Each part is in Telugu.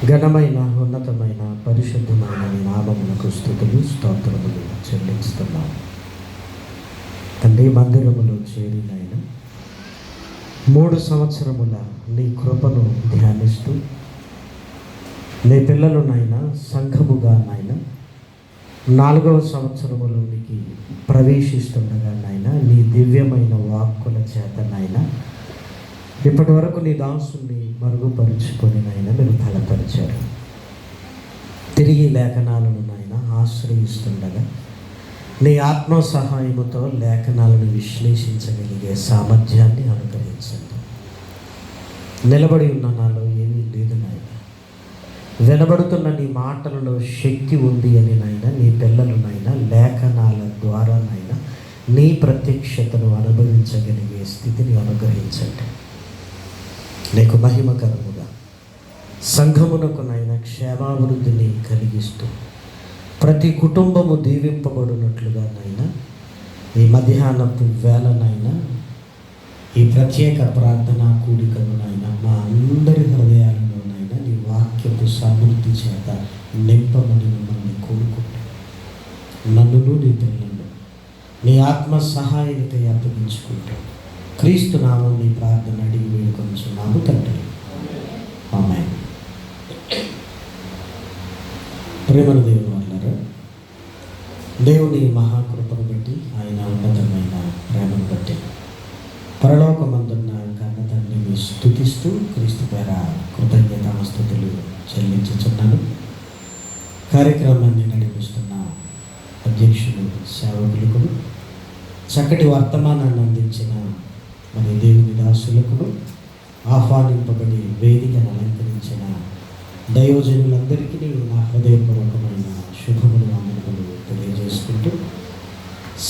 ఘనమైన ఉన్నతమైన పరిశుద్ధమైన నీ నామమునకు స్తుతులు స్తోత్రములు చెల్లిస్తున్నాను తండ్రి. మందిరములో చేరినైనా 3 సంవత్సరముల నీ కృపను ధ్యానిస్తూ నీ పిల్లలునైనా సంఘముగా నాయన 4వ సంవత్సరములోనికి ప్రవేశిస్తుండగా నాయన నీ దివ్యమైన వాక్కుల చేత నాయన ఇప్పటి వరకు నీ దాసుని మరుగుపరుచుకొని నాయన మీరు బలపరిచారు. తిరిగి లేఖనాలను నాయన ఆశ్రయిస్తుండగా నీ ఆత్మ సహాయముతో లేఖనాలను విశ్లేషించగలిగే సామర్థ్యాన్ని అనుగ్రహించండి. నిలబడి ఉన్న నాలో ఏమీ లేదు నాయన, వినబడుతున్న నీ మాటలలో శక్తి ఉంది అని నాయన నీ పిల్లలు నాయన లేఖనాల ద్వారా నాయన నీ ప్రత్యక్షతను అనుభవించగలిగే స్థితిని అనుగ్రహించండి. నీకు మహిమకరముగా సంఘమునకు నాయన క్షేమాభివృద్ధిని కలిగిస్తూ ప్రతి కుటుంబము దీవింపబడినట్లుగా నాయన ఈ మధ్యాహ్నపు వేళనైనా ఈ ప్రత్యేక ప్రార్థనా కూడికను నాయన మా అందరి హృదయాలలోనైనా నీ వాక్యపు సమృద్ధి చేత నింపమని మిమ్మల్ని కోరుకుంటూ నన్నును నీ పిల్లలను నీ ఆత్మ సహాయానికి అప్పగించుకుంటూ క్రీస్తు నామం నీ ప్రార్థన అడిగి వేడుకొంచున్నాము తండ్రి. ఆమేన్. ప్రేమను దేవుని వాళ్ళారా, దేవుని మహాకృపను బట్టి ఆయన ఉన్నతమైన ప్రేమను బట్టి పరలోకమందున్న కన్న తండ్రిని స్తుతిస్తూ క్రీస్తు పేర కృతజ్ఞతాస్తుతులు చెల్లించుచున్నాను. కార్యక్రమాన్ని నడిపిస్తున్న అధ్యక్షులు సేవకులకు, చక్కటి వర్తమానాన్ని అందించిన మరి దేవుని దాసులకు, ఆహ్వానింపబడి వేదికను అలంకరించిన దైవజనులందరికీ నా హృదయపూర్వకమైన శుభములు వందనములు తెలియజేసుకుంటూ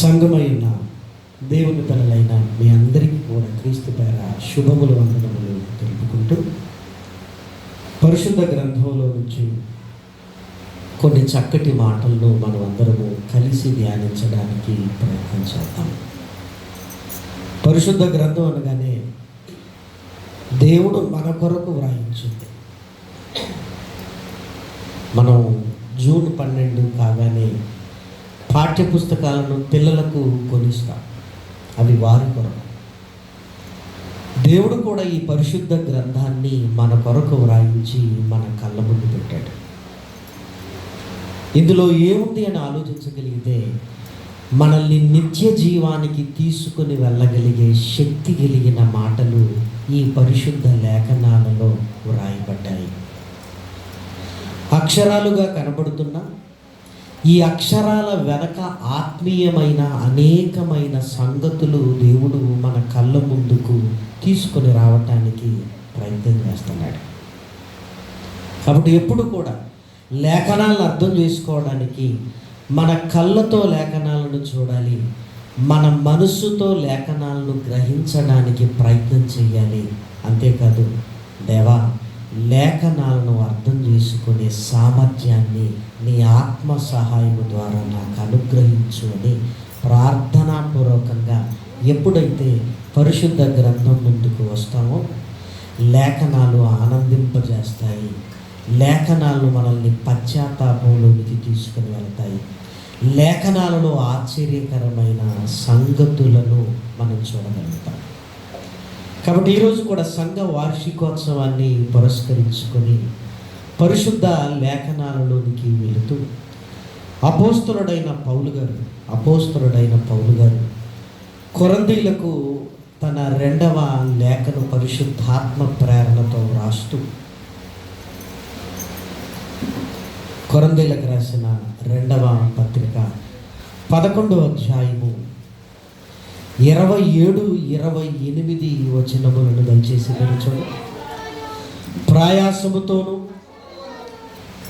సంఘమైన దేవుని పిల్లలైన మీ అందరికీ కూడా క్రీస్తు పేర శుభములు వందనములు తెలుపుకుంటూ పరిశుద్ధ గ్రంథంలో నుంచి కొన్ని చక్కటి మాటలను మనం అందరము కలిసి ధ్యానించడానికి ప్రయత్నం చేద్దాం. పరిశుద్ధ గ్రంథం అనగానే దేవుడు మన కొరకు వ్రాయించింది. మనం జూన్ 12 కాగానే పాఠ్యపుస్తకాలను పిల్లలకు కొనిస్తాం, అవి వారి కొరకు. దేవుడు కూడా ఈ పరిశుద్ధ గ్రంథాన్ని మన కొరకు వ్రాయించి మన కళ్ళ ముందు పెట్టాడు. ఇందులో ఏముంది అని ఆలోచించగలిగితే మనల్ని నిత్య జీవానికి తీసుకుని వెళ్ళగలిగే శక్తి కలిగిన మాటలు ఈ పరిశుద్ధ లేఖనాలలో వ్రాయబడ్డాయి. అక్షరాలుగా కనబడుతున్న ఈ అక్షరాల వెనక ఆత్మీయమైన అనేకమైన సంగతులు దేవుడు మన కళ్ళ ముందుకు తీసుకొని రావటానికి ప్రయత్నం చేస్తున్నాడు. కాబట్టి ఎప్పుడు కూడా లేఖనాలను అర్థం చేసుకోవడానికి మన కళ్ళతో లేఖనాలను చూడాలి, మన మనస్సుతో లేఖనాలను గ్రహించడానికి ప్రయత్నం చేయాలి. అంతేకాదు, దేవా లేఖనాలను అర్థం చేసుకునే సామర్థ్యాన్ని నీ ఆత్మ సహాయము ద్వారా నాకు అనుగ్రహించు అని ప్రార్థనాపూర్వకంగా ఎప్పుడైతే పరిశుద్ధ గ్రంథం ముందుకు వస్తామో లేఖనాలు ఆనందింపజేస్తాయి. లేఖనాలు మనల్ని పశ్చాత్తాపంలోనికి తీసుకుని వెళ్తాయి. లేఖనాలలో ఆశ్చర్యకరమైన సంగతులను మనం చూడగలుగుతాం. కాబట్టి ఈరోజు కూడా సంఘ వార్షికోత్సవాన్ని పురస్కరించుకొని పరిశుద్ధ లేఖనాలలోనికి వెళుతూ అపోస్తలుడైన పౌలు గారు కొరింథీయులకు తన 2వ లేఖను పరిశుద్ధాత్మ ప్రేరణతో వ్రాస్తూ కొరింథీయులకు రాసిన 2వ పత్రిక 11వ అధ్యాయము 27, 28 వచనములను దయచేసి చూడండి. ప్రయాసముతోను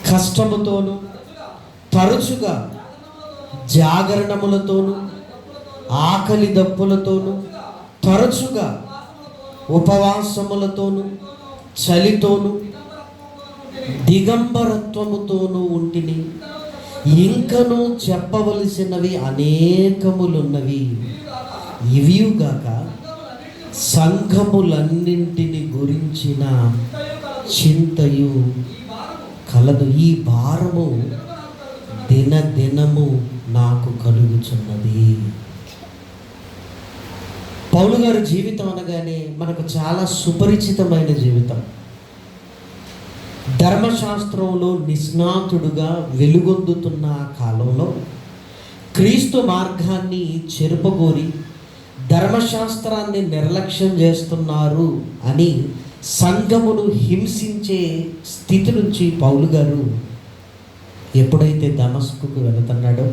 కష్టముతోను తరచుగా జాగరణములతోను ఆకలి దప్పులతోను తరచుగా ఉపవాసములతోను చలితోను దిగంబరత్వముతోనూ ఉంటిని. ఇంకనూ చెప్పవలసినవి అనేకములున్నవి. ఇవియుగాక సంఘములన్నింటిని గురించిన చింతయు కలదు. ఈ భారము దినదినము నాకు కలుగుచున్నది. పౌలు గారి జీవితం అనగానే మనకు చాలా సుపరిచితమైన జీవితం. ధర్మశాస్త్రంలో నిష్ణాతుడుగా వెలుగొందుతున్న ఆ కాలంలో క్రీస్తు మార్గాన్ని చెరుపగోరి ధర్మశాస్త్రాన్ని నిర్లక్ష్యం చేస్తున్నారు అని సంఘమును హింసించే స్థితి నుంచి పౌలు గారు ఎప్పుడైతే దమస్కుకు వెళుతున్నాడో,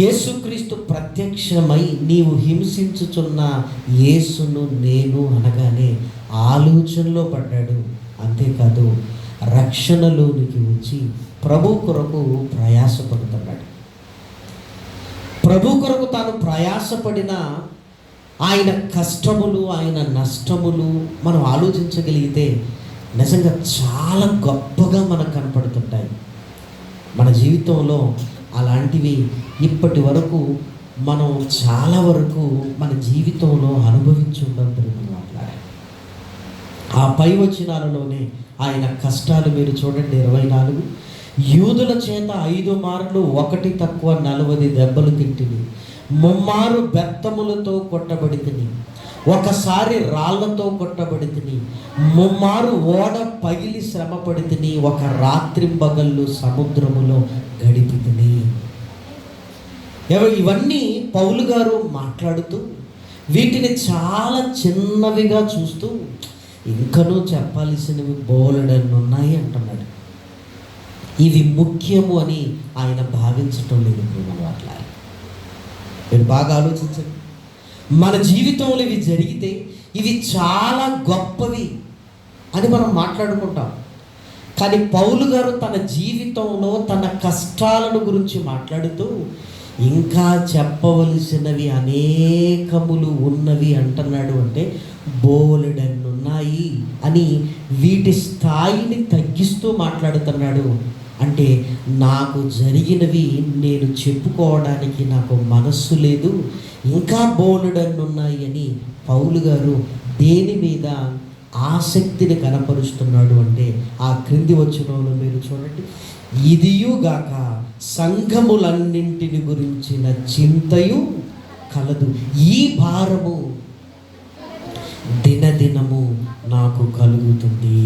యేసుక్రీస్తు ప్రత్యక్షమై నీవు హింసించుచున్న యేసును నేను అనగానే ఆలోచనలో పడ్డాడు. అంతేకాదు రక్షణలోనికి వచ్చి ప్రభు కొరకు ప్రయాసపడుతున్నాడు. ప్రభు కొరకు తాను ప్రయాసపడిన ఆయన కష్టములు, ఆయన నష్టములు మనం ఆలోచించగలిగితే నిజంగా చాలా గొప్పగా మనకు కనపడుతుంటాయి. మన జీవితంలో అలాంటివి ఇప్పటి వరకు మనం చాలా వరకు మన జీవితంలో అనుభవించి ఉండదు. మాట్లాడాలి ఆ పై వచనాలలోనే ఆయన కష్టాలు మీరు చూడండి. 24 యూదుల చేత 5 మార్లు 1 తక్కువ 40 దెబ్బలు తింటిని, 3 మారు బెత్తములతో కొట్టబడితిని, ఒకసారి రాళ్లతో కొట్టబడితిని, 3 మారు ఓడ పగిలి శ్రమపడితిని, ఒక రాత్రింబగళ్ళు సముద్రములో గడిపితిని. ఇవన్నీ పౌలు గారు మాట్లాడుతూ వీటిని చాలా చిన్నవిగా చూస్తూ ఇంకనూ చెప్పాల్సినవి బోలెడన్ని ఉన్నాయి అంటున్నాడు. ఇవి ముఖ్యము అని ఆయన భావించటం లేదు. అట్లా మీరు బాగా ఆలోచించండి. మన జీవితంలో ఇవి జరిగితే ఇవి చాలా గొప్పవి అని మనం మాట్లాడుకుంటాం. కానీ పౌలు గారు తన జీవితంలో తన కష్టాలను గురించి మాట్లాడుతూ ఇంకా చెప్పవలసినవి అనేకములు ఉన్నవి అంటున్నాడు. అంటే బోలెడన్ని ఉన్నాయి అని వీటి స్థాయిని తగ్గిస్తూ మాట్లాడుతున్నాడు. అంటే నాకు జరిగినవి నేను చెప్పుకోవడానికి నాకు మనస్సు లేదు, ఇంకా బోలెడన్ని ఉన్నాయి అని పౌలు గారు దేని మీద ఆసక్తిని కనపరుస్తున్నాడు అంటే ఆ క్రింది వచనంలో మీరు చూడండి. ఇదియుగాక సంఘములన్నింటిని గురించిన చింతయు కలదు, ఈ భారము దినదినము నాకు కలుగుతుంది.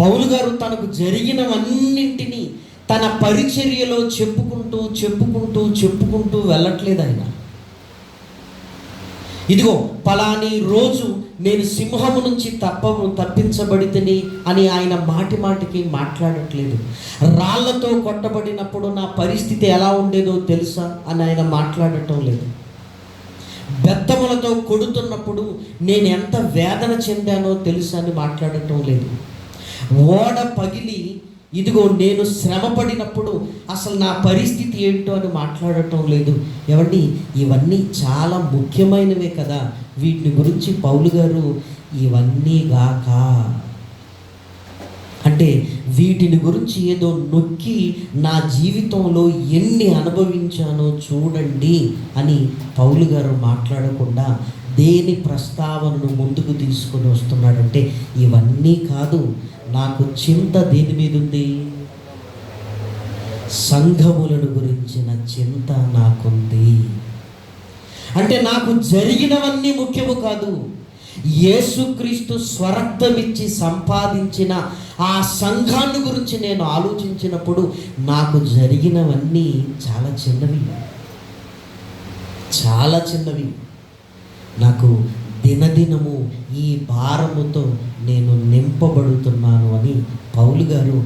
పౌలు గారు తనకు జరిగినవన్నింటినీ తన పరిచర్యలో చెప్పుకుంటూ చెప్పుకుంటూ చెప్పుకుంటూ వెళ్ళట్లేదు. ఆయన ఇదిగో పలాని రోజు నేను సింహము నుంచి తప్పించబడితిని అని ఆయన మాటి మాటికి మాట్లాడట్లేదు. రాళ్లతో కొట్టబడినప్పుడు నా పరిస్థితి ఎలా ఉండేదో తెలుసా అని ఆయన మాట్లాడటం లేదు. బెత్తములతో కొడుతున్నప్పుడు నేను ఎంత వేదన చెందానో తెలుసా అని మాట్లాడటం లేదు. ఓడ పగిలి ఇదిగో నేను శ్రమ పడినప్పుడు అసలు నా పరిస్థితి ఏంటో అని మాట్లాడటం లేదు. ఏమండి, ఇవన్నీ చాలా ముఖ్యమైనవే కదా. వీటిని గురించి పౌలు గారు ఇవన్నీ గాక అంటే వీటిని గురించి ఏదో నొక్కి నా జీవితంలో ఎన్ని అనుభవించానో చూడండి అని పౌలు గారు మాట్లాడకుండా దేని ప్రస్తావనను ముందుకు తీసుకొని వస్తున్నాడంటే ఇవన్నీ కాదు, నాకు చింత దేని మీద ఉంది? సంఘములను గురించిన చింత నాకుంది. అంటే నాకు జరిగినవన్నీ ముఖ్యము కాదు, యేసుక్రీస్తు స్వరక్తమిచ్చి సంపాదించిన ఆ సంఘాన్ని గురించి నేను ఆలోచించినప్పుడు నాకు జరిగినవన్నీ చాలా చిన్నవి, చాలా చిన్నవి. నాకు దినదినము ఈ భారముతో నేను నింపబడుతున్నాను అని పౌలు గారు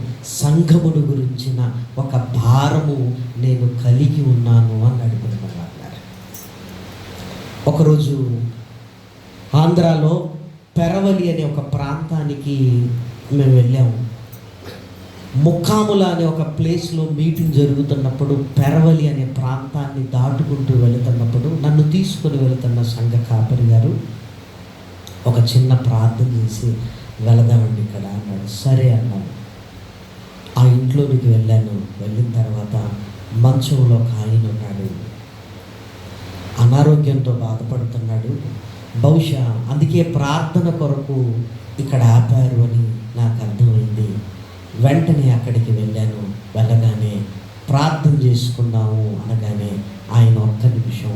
సంఘమును గురించిన ఒక భారము నేను కలిగి ఉన్నాను అని అడుగుతున్నారు. ఒకరోజు ఆంధ్రాలో పెరవలి అనే ఒక ప్రాంతానికి మేము వెళ్ళాము. ముక్కాముల అనే ఒక ప్లేస్లో మీటింగ్ జరుగుతున్నప్పుడు పెరవలి అనే ప్రాంతాన్ని దాటుకుంటూ వెళుతున్నప్పుడు నన్ను తీసుకొని వెళుతున్న సంఘ కాపరి గారు ఒక చిన్న ప్రార్థన చేసి వెళదామండి ఇక్కడ అన్నాడు. సరే అన్నాను. ఆ ఇంట్లోనికి వెళ్ళాను. వెళ్ళిన తర్వాత మంచంలో ఒక ఆయన ఉన్నాడు, అనారోగ్యంతో బాధపడుతున్నాడు. బహుశా అందుకే ప్రార్థన కొరకు ఇక్కడ ఆపారు అని నాకు అర్థమైంది. వెంటనే అక్కడికి వెళ్ళగానే ప్రార్థన చేసుకున్నాము అనగానే ఆయన ఒక్క నిమిషం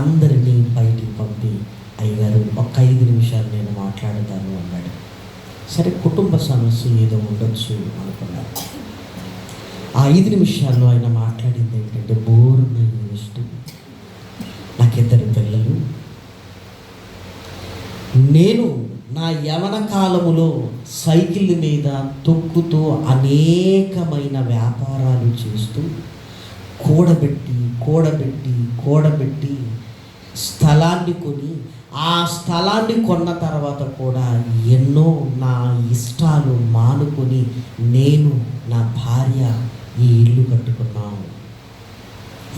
అందరినీ బయటికి పంపి, అయ్యగారు ఒక్క 5 నిమిషాలు నేను మాట్లాడతాను అన్నాడు. సరే, కుటుంబ సమస్య ఏదో ఉండొచ్చు అనుకున్నాను. ఆ 5 నిమిషాల్లో ఆయన మాట్లాడింది ఏంటంటే, బోరున ఏడుస్తుంది. నాకు 2 పిల్లలు, నేను నా యవన కాలములో సైకిల్ మీద తొక్కుతూ అనేకమైన వ్యాపారాలు చేస్తూ కూడబెట్టి స్థలాన్ని కొని, ఆ స్థలాన్ని కొన్న తర్వాత కూడా ఎన్నో నా ఇష్టాలు మానుకొని నేను నా భార్య ఈ ఇల్లు కట్టుకున్నాము.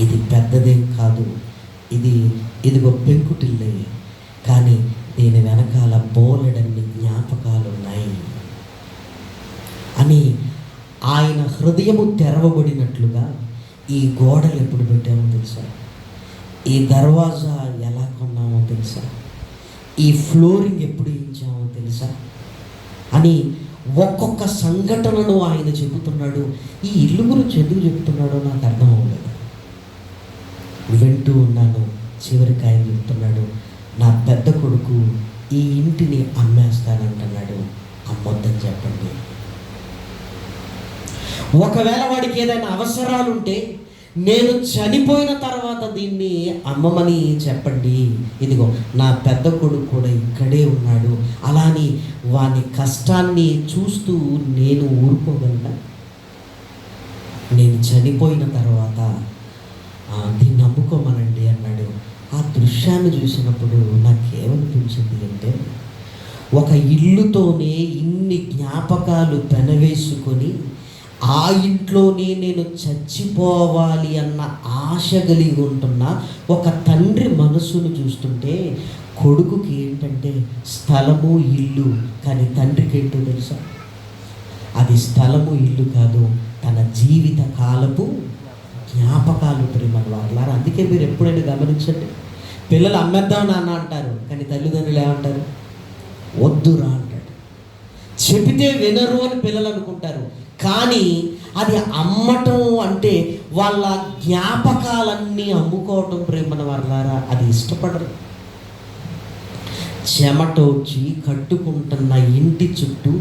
ఇది పెద్దదేం కాదు, ఇదిగో పెంకుటిల్లే, కానీ దీని వెనకాల బోలెడన్ని జ్ఞాపకాలు ఉన్నాయి అని ఆయన హృదయము తెరవబడినట్లుగా, ఈ గోడలు ఎప్పుడు పెట్టామో తెలుసా, ఈ దర్వాజా ఎలా కొన్నామో తెలుసా, ఈ ఫ్లోరింగ్ ఎప్పుడు ఇచ్చామో తెలుసా అని ఒక్కొక్క సంఘటనను ఆయన చెబుతున్నాడు. ఈ ఇల్లు గురించి ఎందుకు చెబుతున్నాడో నాకు అర్థం అవ్వలేదు. వింటూ ఉన్నాను. చివరికి ఆయన చెప్తున్నాడు, నా పెద్ద కొడుకు ఈ ఇంటిని అమ్మేస్తానంటున్నాడు, అమ్మొద్దని చెప్పండి. ఒకవేళ వాడికి ఏదైనా అవసరాలుంటే నేను చనిపోయిన తర్వాత దీన్ని అమ్మమని చెప్పండి. ఇదిగో నా పెద్ద కొడుకు కూడా ఇక్కడే ఉన్నాడు, అలాని వాని కష్టాన్ని చూస్తూ నేను ఊరుకోగలనా? నేను చనిపోయిన తర్వాత దీన్ని అమ్ముకోమనండి అన్నాడు. ఆ దృశ్యాన్ని చూసినప్పుడు నాకేమనిపించింది అంటే, ఒక ఇల్లుతోనే ఇన్ని జ్ఞాపకాలు పెనవేసుకొని ఆ ఇంట్లోనే నేను చచ్చిపోవాలి అన్న ఆశ కలిగి ఉంటున్న ఒక తండ్రి మనసును చూస్తుంటే, కొడుకుకి ఏంటంటే స్థలము ఇల్లు, కానీ తండ్రికి ఏంటో తెలుసా, అది స్థలము ఇల్లు కాదు, తన జీవిత కాలపు జ్ఞాపకాలు ప్రేమలు వాళ్ళారు. అందుకే మీరు ఎప్పుడైనా గమనించండి, పిల్లలు అమ్మేద్దాం నాన్న అంటారు, కానీ తల్లిదండ్రులు ఏమంటారు, వద్దురా అంటాడు. చెబితే వినరు అని పిల్లలు అనుకుంటారు, కానీ అది అమ్మటం అంటే వాళ్ళ జ్ఞాపకాలన్నీ అమ్ముకోవటం ప్రేమన వాళ్ళారా, అది ఇష్టపడరు. చెమటోచి కట్టుకుంటున్న ఇంటి చుట్టూ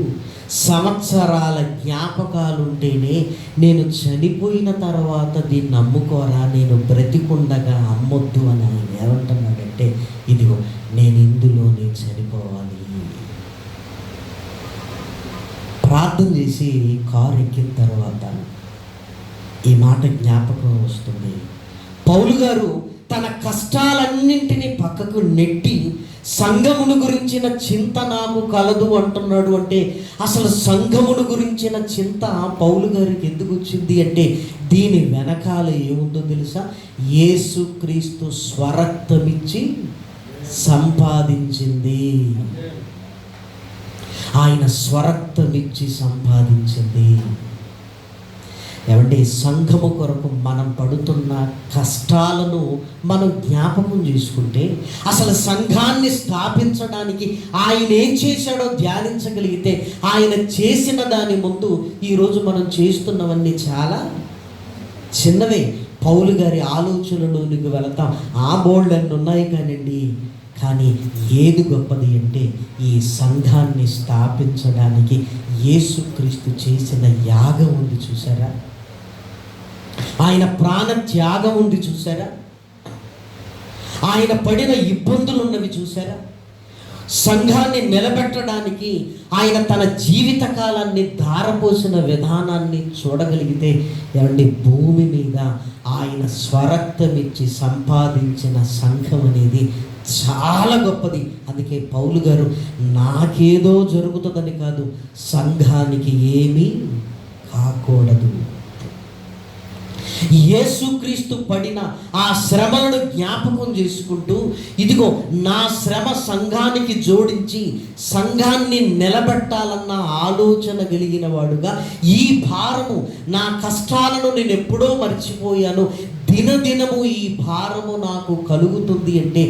సంవత్సరాల జ్ఞాపకాలుంటేనే, నేను చనిపోయిన తర్వాత దీన్ని అమ్ముకోరా, నేను బ్రతికుండగా అమ్మొద్దు అని ఆయన ఏమంటున్నాడంటే, ఇదిగో నేను ఇందులోనే చనిపోవాలి. ప్రార్థన చేసి కారు ఎక్కిన తర్వాత ఈ మాట జ్ఞాపకం వస్తుంది. పౌలు గారు తన కష్టాలన్నింటినీ పక్కకు నెట్టి సంఘమును గురించిన చింత నాకు కలదు అంటున్నాడు. అంటే అసలు సంఘమును గురించిన చింత పౌలు గారికి ఎందుకు వచ్చింది అంటే, దీని వెనకాల ఏముందో తెలుసా, యేసుక్రీస్తు స్వరక్తమిచ్చి సంపాదించింది. ఆయన స్వరక్తమిచ్చి సంపాదించింది. ఏమంటే సంఘము కొరకు మనం పడుతున్న కష్టాలను మనం జ్ఞాపకం చేసుకుంటే, అసలు సంఘాన్ని స్థాపించడానికి ఆయన ఏం చేశాడో ధ్యానించగలిగితే, ఆయన చేసిన దాని ముందు ఈరోజు మనం చేస్తున్నవన్నీ చాలా చిన్నవే. పౌలు గారి ఆలోచనలోనికి వెళతాం, ఆ బోల్డ్ అన్నీ ఉన్నాయి కానండి, కానీ ఏది గొప్పది అంటే ఈ సంఘాన్ని స్థాపించడానికి యేసుక్రీస్తు చేసిన యాగం ఉంది చూసారా, ఆయన ప్రాణ త్యాగం ఉంది చూసారా, ఆయన పడిన ఇబ్బందులు ఉన్నవి చూసారా, సంఘాన్ని నిలబెట్టడానికి ఆయన తన జీవిత కాలాన్ని ధారపోసిన విధానాన్ని చూడగలిగితే, ఏమండి భూమి మీద ఆయన స్వరక్తమిచ్చి సంపాదించిన సంఘం అనేది చాలా గొప్పది. అందుకే పౌలు గారు నాకేదో జరుగుతుందని కాదు, సంఘానికి ఏమీ కాకూడదు. యేసుక్రీస్తు పడిన ఆ శ్రమలను జ్ఞాపకం చేసుకుంటూ, ఇదిగో నా శ్రమ సంఘానికి జోడించి సంఘాన్ని నిలబెట్టాలన్న ఆలోచన కలిగిన వాడుగా, ఈ భారము నా కష్టాలను నేను ఎప్పుడో మర్చిపోయాను, దినదినము ఈ భారము నాకు కలుగుతుంది అంటే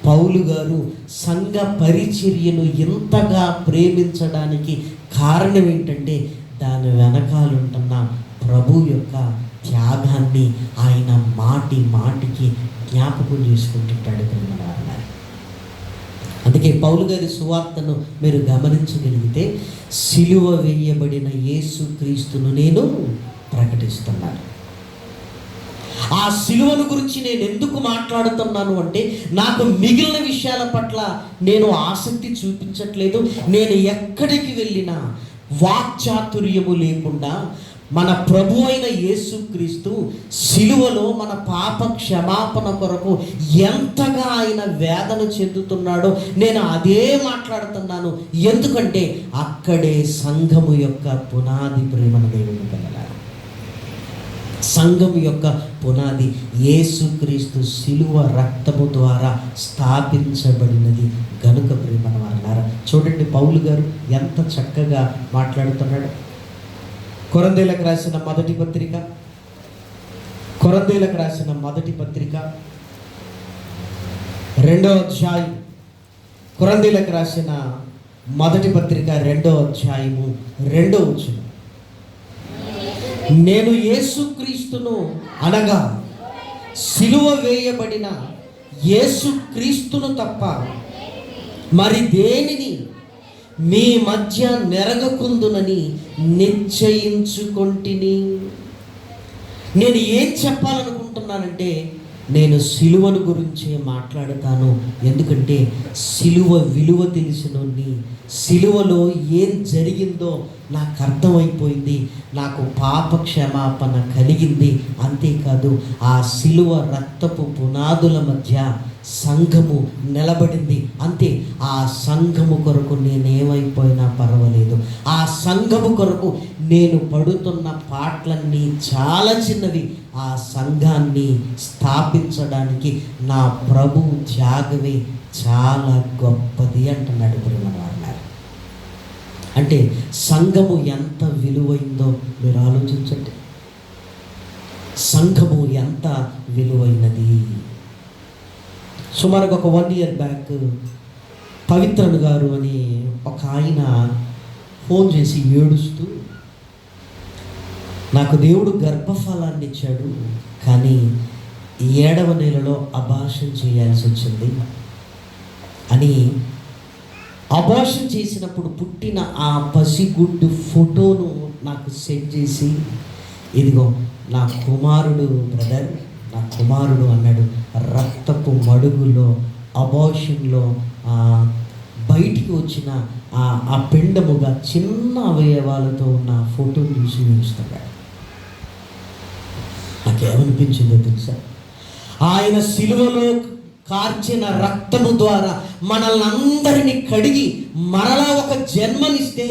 పౌలు గారు సంఘ పరిచర్యను ఇంతగా ప్రేమించడానికి కారణం ఏంటంటే దాని వెనకాలంటున్న ప్రభు యొక్క త్యాగాన్ని ఆయన మాటికి జ్ఞాపకం చేసుకుంటుంటాడు ప్రియమైన. అందుకే పౌలు గారి సువార్తను మీరు గమనించగలిగితే, సిలువ వేయబడిన యేసుక్రీస్తును నేను ప్రకటిస్తున్నాను. ఆ సిలువను గురించి నేను ఎందుకు మాట్లాడుతున్నాను అంటే, నాకు మిగిలిన విషయాల పట్ల నేను ఆసక్తి చూపించట్లేదు. నేను ఎక్కడికి వెళ్ళినా వాక్చాతుర్యము లేకుండా మన ప్రభు అయిన యేసుక్రీస్తు సిలువలో మన పాప క్షమాపణ కొరకు ఎంతగా ఆయన వేదన చెందుతున్నాడో నేను అదే మాట్లాడుతున్నాను. ఎందుకంటే అక్కడే సంఘము యొక్క పునాది, ప్రేమన దేవుని పిల్లలారా, సంఘము యొక్క పునాది యేసుక్రీస్తు సిలువ రక్తము ద్వారా స్థాపించబడినది గనుక ప్రేమన వారలారా. చూడండి పౌలు గారు ఎంత చక్కగా మాట్లాడుతున్నాడు. కొరింథీయులకు రాసిన మొదటి పత్రిక, కొరింథీయులకు రాసిన మొదటి పత్రిక 2వ అధ్యాయం, కొరింథీయులకు రాసిన మొదటి పత్రిక 2వ అధ్యాయము 2వ వచనం. నేను యేసుక్రీస్తును అనగా సిలువ వేయబడిన యేసుక్రీస్తును తప్ప మరి దేనిని మీ మధ్య నెరగకుందునని నిశ్చయించుకొంటిని. నేను ఏం చెప్పాలనుకుంటున్నానంటే, నేను సిలువను గురించే మాట్లాడతాను. ఎందుకంటే సిలువ విలువ తెలిసినోని, సిలువలో ఏం జరిగిందో నాకు అర్థమైపోయింది. నాకు పాప క్షమాపణ కలిగింది. అంతేకాదు ఆ సిలువ రక్తపు పునాదుల మధ్య సంఘము నిలబడింది. అంతే. ఆ సంఘము కొరకు నేనేమైపోయినా పర్వాలేదు. ఆ సంఘము కొరకు నేను పడుతున్న పాటలన్నీ చాలా చిన్నవి. ఆ సంఘాన్ని స్థాపించడానికి నా ప్రభు త్యాగమే చాలా గొప్పది అంటున్నాడు ప్రియమైన. అంటే సంఘము ఎంత విలువైందో మీరు ఆలోచించండి. సంఘము ఎంత విలువైనది. సుమారుగా ఒక 1 year బ్యాక్ పవిత్రన్ గారు అని ఒక ఆయన ఫోన్ చేసి ఏడుస్తూ, నాకు దేవుడు గర్భఫలాన్ని ఇచ్చాడు, కానీ 7వ నెలలో అబార్షన్ చేయాల్సి వచ్చింది అని, అబార్షన్ చేసినప్పుడు పుట్టిన ఆ పసిగుడ్డు ఫోటోను నాకు సెండ్ చేసి, ఇదిగో నా కుమారుడు బ్రదర్, నా కుమారుడు అన్నాడు. రక్తపు మడుగులో అబార్షన్లో బయటికి వచ్చిన ఆ పిండముగా చిన్న అవయవాలతో ఉన్న ఫోటోను చూసి చూస్తాడు. నాకేమనిపించిందో తెలుసా? ఆయన సిలువలో కార్చిన రక్తము ద్వారా మనల్ని అందరినీ కడిగి మరలా ఒక జన్మనిస్తే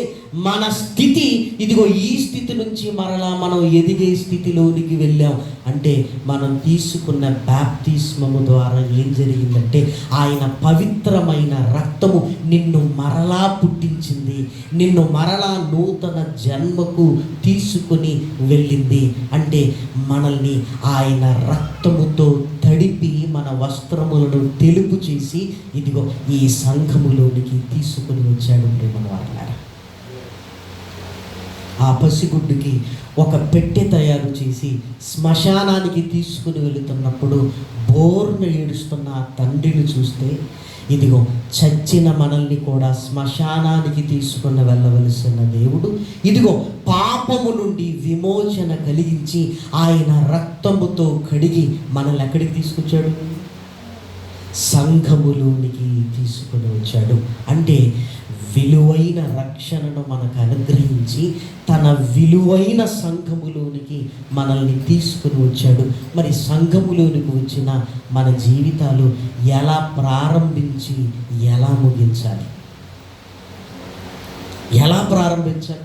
మన స్థితి ఇదిగో ఈ స్థితి నుంచి మరలా మనం ఎదిగే స్థితిలోనికి వెళ్ళాం. అంటే మనం తీసుకున్న బాప్తిస్మము ద్వారా ఏం జరిగిందంటే, ఆయన పవిత్రమైన రక్తము నిన్ను మరలా పుట్టించింది, నిన్ను మరలా నూతన జన్మకు తీసుకుని వెళ్ళింది. అంటే మనల్ని ఆయన రక్తముతో తడిపి మన వస్త్రములను తెలుపు చేసి ఇదిగో ఈ సంఘములోనికి తీసుకుని వచ్చాడు ప్రేమ వాళ్ళారా. ఆ పసిగుడ్డుకి ఒక పెట్టె తయారు చేసి శ్మశానానికి తీసుకుని వెళుతున్నప్పుడు బోర్న ఏడుస్తున్న ఆ తండ్రిని చూస్తే, ఇదిగో చచ్చిన మనల్ని కూడా శ్మశానానికి తీసుకుని వెళ్ళవలసిన దేవుడు ఇదిగో పాపము నుండి విమోచన కలిగించి ఆయన రక్తముతో కడిగి మనల్ని ఎక్కడికి తీసుకొచ్చాడు? సంఘములోనికి తీసుకుని వచ్చాడు. అంటే విలువైన రక్షణను మనకు అనుగ్రహించి తన విలువైన సంఘములోనికి మనల్ని తీసుకుని వచ్చాడు. మరి సంఘములోనికి వచ్చిన మన జీవితాలు ఎలా ప్రారంభించి ఎలా ముగించాలి? ఎలా ప్రారంభించాలి?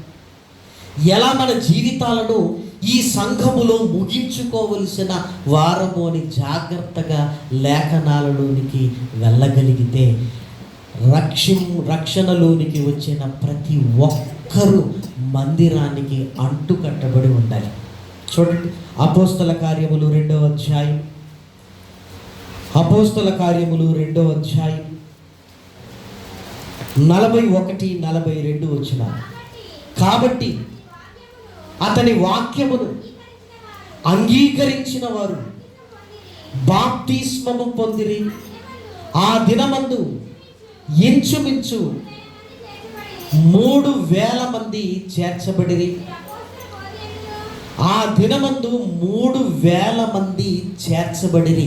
ఎలా మన జీవితాలను ఈ సంఘములో ముగించుకోవలసిన వారము అని జాగ్రత్తగా లేఖనాలలోనికి వెళ్ళగలిగితే రక్షణలోనికి వచ్చిన ప్రతి ఒక్కరూ మందిరానికి అంటుకట్టబడి ఉండాలి. చూడండి, అపోస్తల కార్యములు 2వ అధ్యాయం అపోస్తల కార్యములు 2వ అధ్యాయం 41-42 వచనాలు. కాబట్టి అతని వాక్యమును అంగీకరించిన వారు బాప్తిస్మము పొందిరి. ఆ దినమందు ఇంచుమించు 3,000 మంది చేర్చబడిరి. ఆ దినమందు 3,000 మంది చేర్చబడిరి.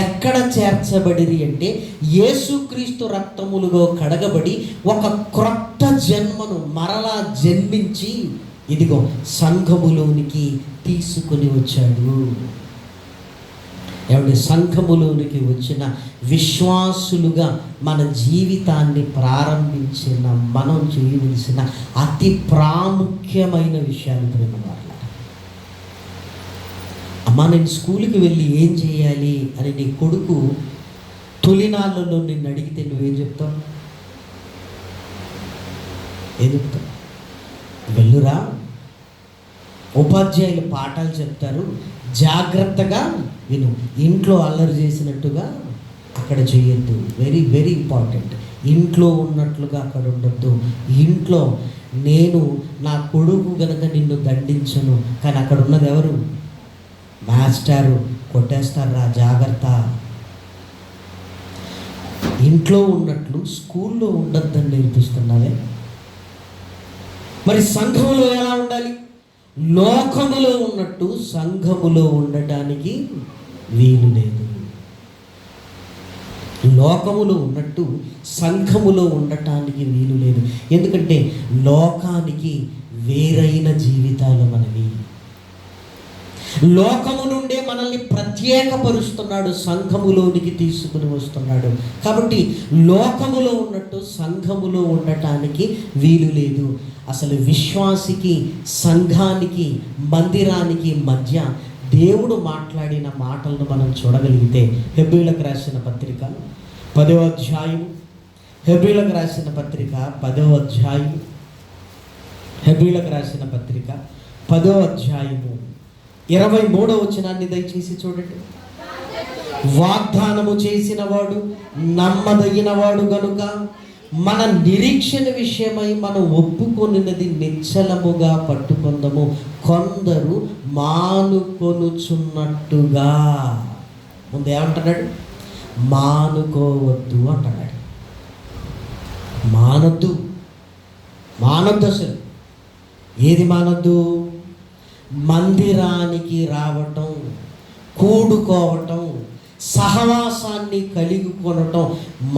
ఎక్కడ చేర్చబడిరి అంటే యేసుక్రీస్తు రక్తములుగా కడగబడి ఒక క్రొత్త జన్మను మరలా జన్మించి ఇదిగో సంఘములోనికి తీసుకుని వచ్చాడు. ఎవరి సంఘములోనికి వచ్చిన విశ్వాసులుగా మన జీవితాన్ని ప్రారంభించిన మనం చేయవలసిన అతి ప్రాముఖ్యమైన విషయాలు ప్రేమవారు. అమ్మా, నేను స్కూల్కి వెళ్ళి ఏం చేయాలి అని నీ కొడుకు తొలినాళ్ళలో నిన్ను అడిగితే నువ్వేం చెప్తావు? ఏం చెప్తావు? వెళ్ళురా, ఉపాధ్యాయులు పాఠాలు చెప్తారు, జాగ్రత్తగా విను, ఇంట్లో అల్లరి చేసినట్టుగా అక్కడ చేయొద్దు. Very very important. ఇంట్లో ఉన్నట్లుగా అక్కడ ఉండొద్దు. ఇంట్లో నేను నా కొడుకు గనక నిన్ను దండించను, కానీ అక్కడ ఉన్నది ఎవరు? మాస్టారు. కొట్టేస్తారా, జాగ్రత్త. ఇంట్లో ఉన్నట్లు స్కూల్లో ఉండొద్దని నేర్పిస్తున్నావే. మరి సంఘములో ఎలా ఉండాలి? లోకములో ఉన్నట్టు సంఘములో ఉండటానికి వీలు లేదు. లోకములో ఉన్నట్టు సంఘములో ఉండటానికి వీలు లేదు. ఎందుకంటే లోకానికి వేరైన జీవితాలు మనవి. లోకము నుండే మనల్ని ప్రత్యేకపరుస్తున్నాడు, సంఘములోనికి తీసుకుని వస్తున్నాడు. కాబట్టి లోకములో ఉన్నట్టు సంఘములో ఉండటానికి వీలు లేదు. అసలు విశ్వాసికి, సంఘానికి, మందిరానికి మధ్య దేవుడు మాట్లాడిన మాటలను మనం చూడగలిగితే హెబ్రీయులకు రాసిన పత్రిక 10వ అధ్యాయం, హెబ్రీయులకు రాసిన పత్రిక 10వ అధ్యాయం, హెబ్రీయులకు రాసిన పత్రిక 10వ అధ్యాయము 23వ వచనాన్ని దయచేసి చూడండి. వాగ్దానము చేసిన వాడు నమ్మదగిన వాడు గనుక మన నిరీక్షణ విషయమై మనం ఒప్పుకొనినది నిశ్చలముగా పట్టుకొందము. కొందరు మానుకొనుచున్నట్టుగా. ముందు ఏమంటున్నాడు? మానుకోవద్దు అంటున్నాడు. మానొద్దు, మానొద్దు. అసలు ఏది మానొద్దు? మందిరానికి రావటం, కూడుకోవటం, సహవాసాన్ని కలిగి కొనటం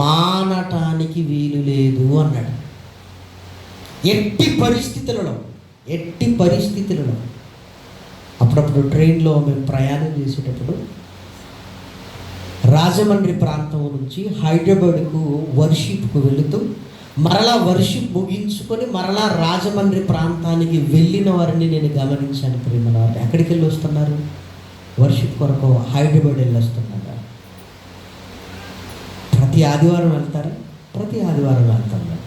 మానటానికి వీలు లేదు అన్నాడు. ఎట్టి పరిస్థితులలో అప్పుడప్పుడు ట్రైన్లో మేము ప్రయాణం చేసేటప్పుడు రాజమండ్రి ప్రాంతం నుంచి హైదరాబాద్కు వర్షిప్కు వెళుతూ మరలా వర్షిప్ ముగించుకొని మరలా రాజమండ్రి ప్రాంతానికి వెళ్ళిన వారిని నేను గమనించాను. ప్రేమల వారు ఎక్కడికి వెళ్ళి వస్తున్నారు? వర్షిప్ కొరకు హైదరాబాద్ వెళ్ళి వస్తున్నారు. ప్రతి ఆదివారం వెళ్తారా? ప్రతి ఆదివారం వెళ్తారు.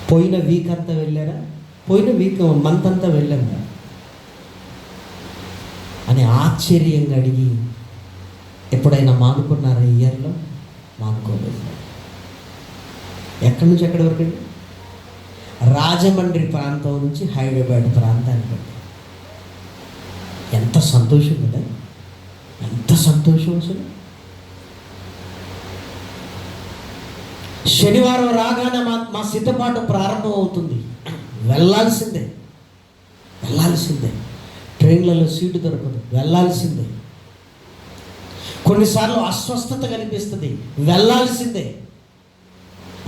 పోయిన వీక్ అంతా వెళ్ళారా? పోయిన వీక్ మంత్ అంతా వెళ్ళారా అని ఆశ్చర్యంగా అడిగి ఎప్పుడైనా మానుకున్నారా? ఇయర్లో మానుకోలేదు. ఎక్కడి నుంచి ఎక్కడి వరకు అండి? రాజమండ్రి ప్రాంతం నుంచి హైదరాబాద్ ప్రాంతానికి. ఎంత సంతోషం కదా, ఎంత సంతోషం అసలు. శనివారం రాగానే మా సిద్ధపాటు ప్రారంభం అవుతుంది. వెళ్ళాల్సిందే. ట్రైన్లలో సీటు దొరకదు, వెళ్ళాల్సిందే. కొన్నిసార్లు అస్వస్థత కనిపిస్తుంది, వెళ్ళాల్సిందే.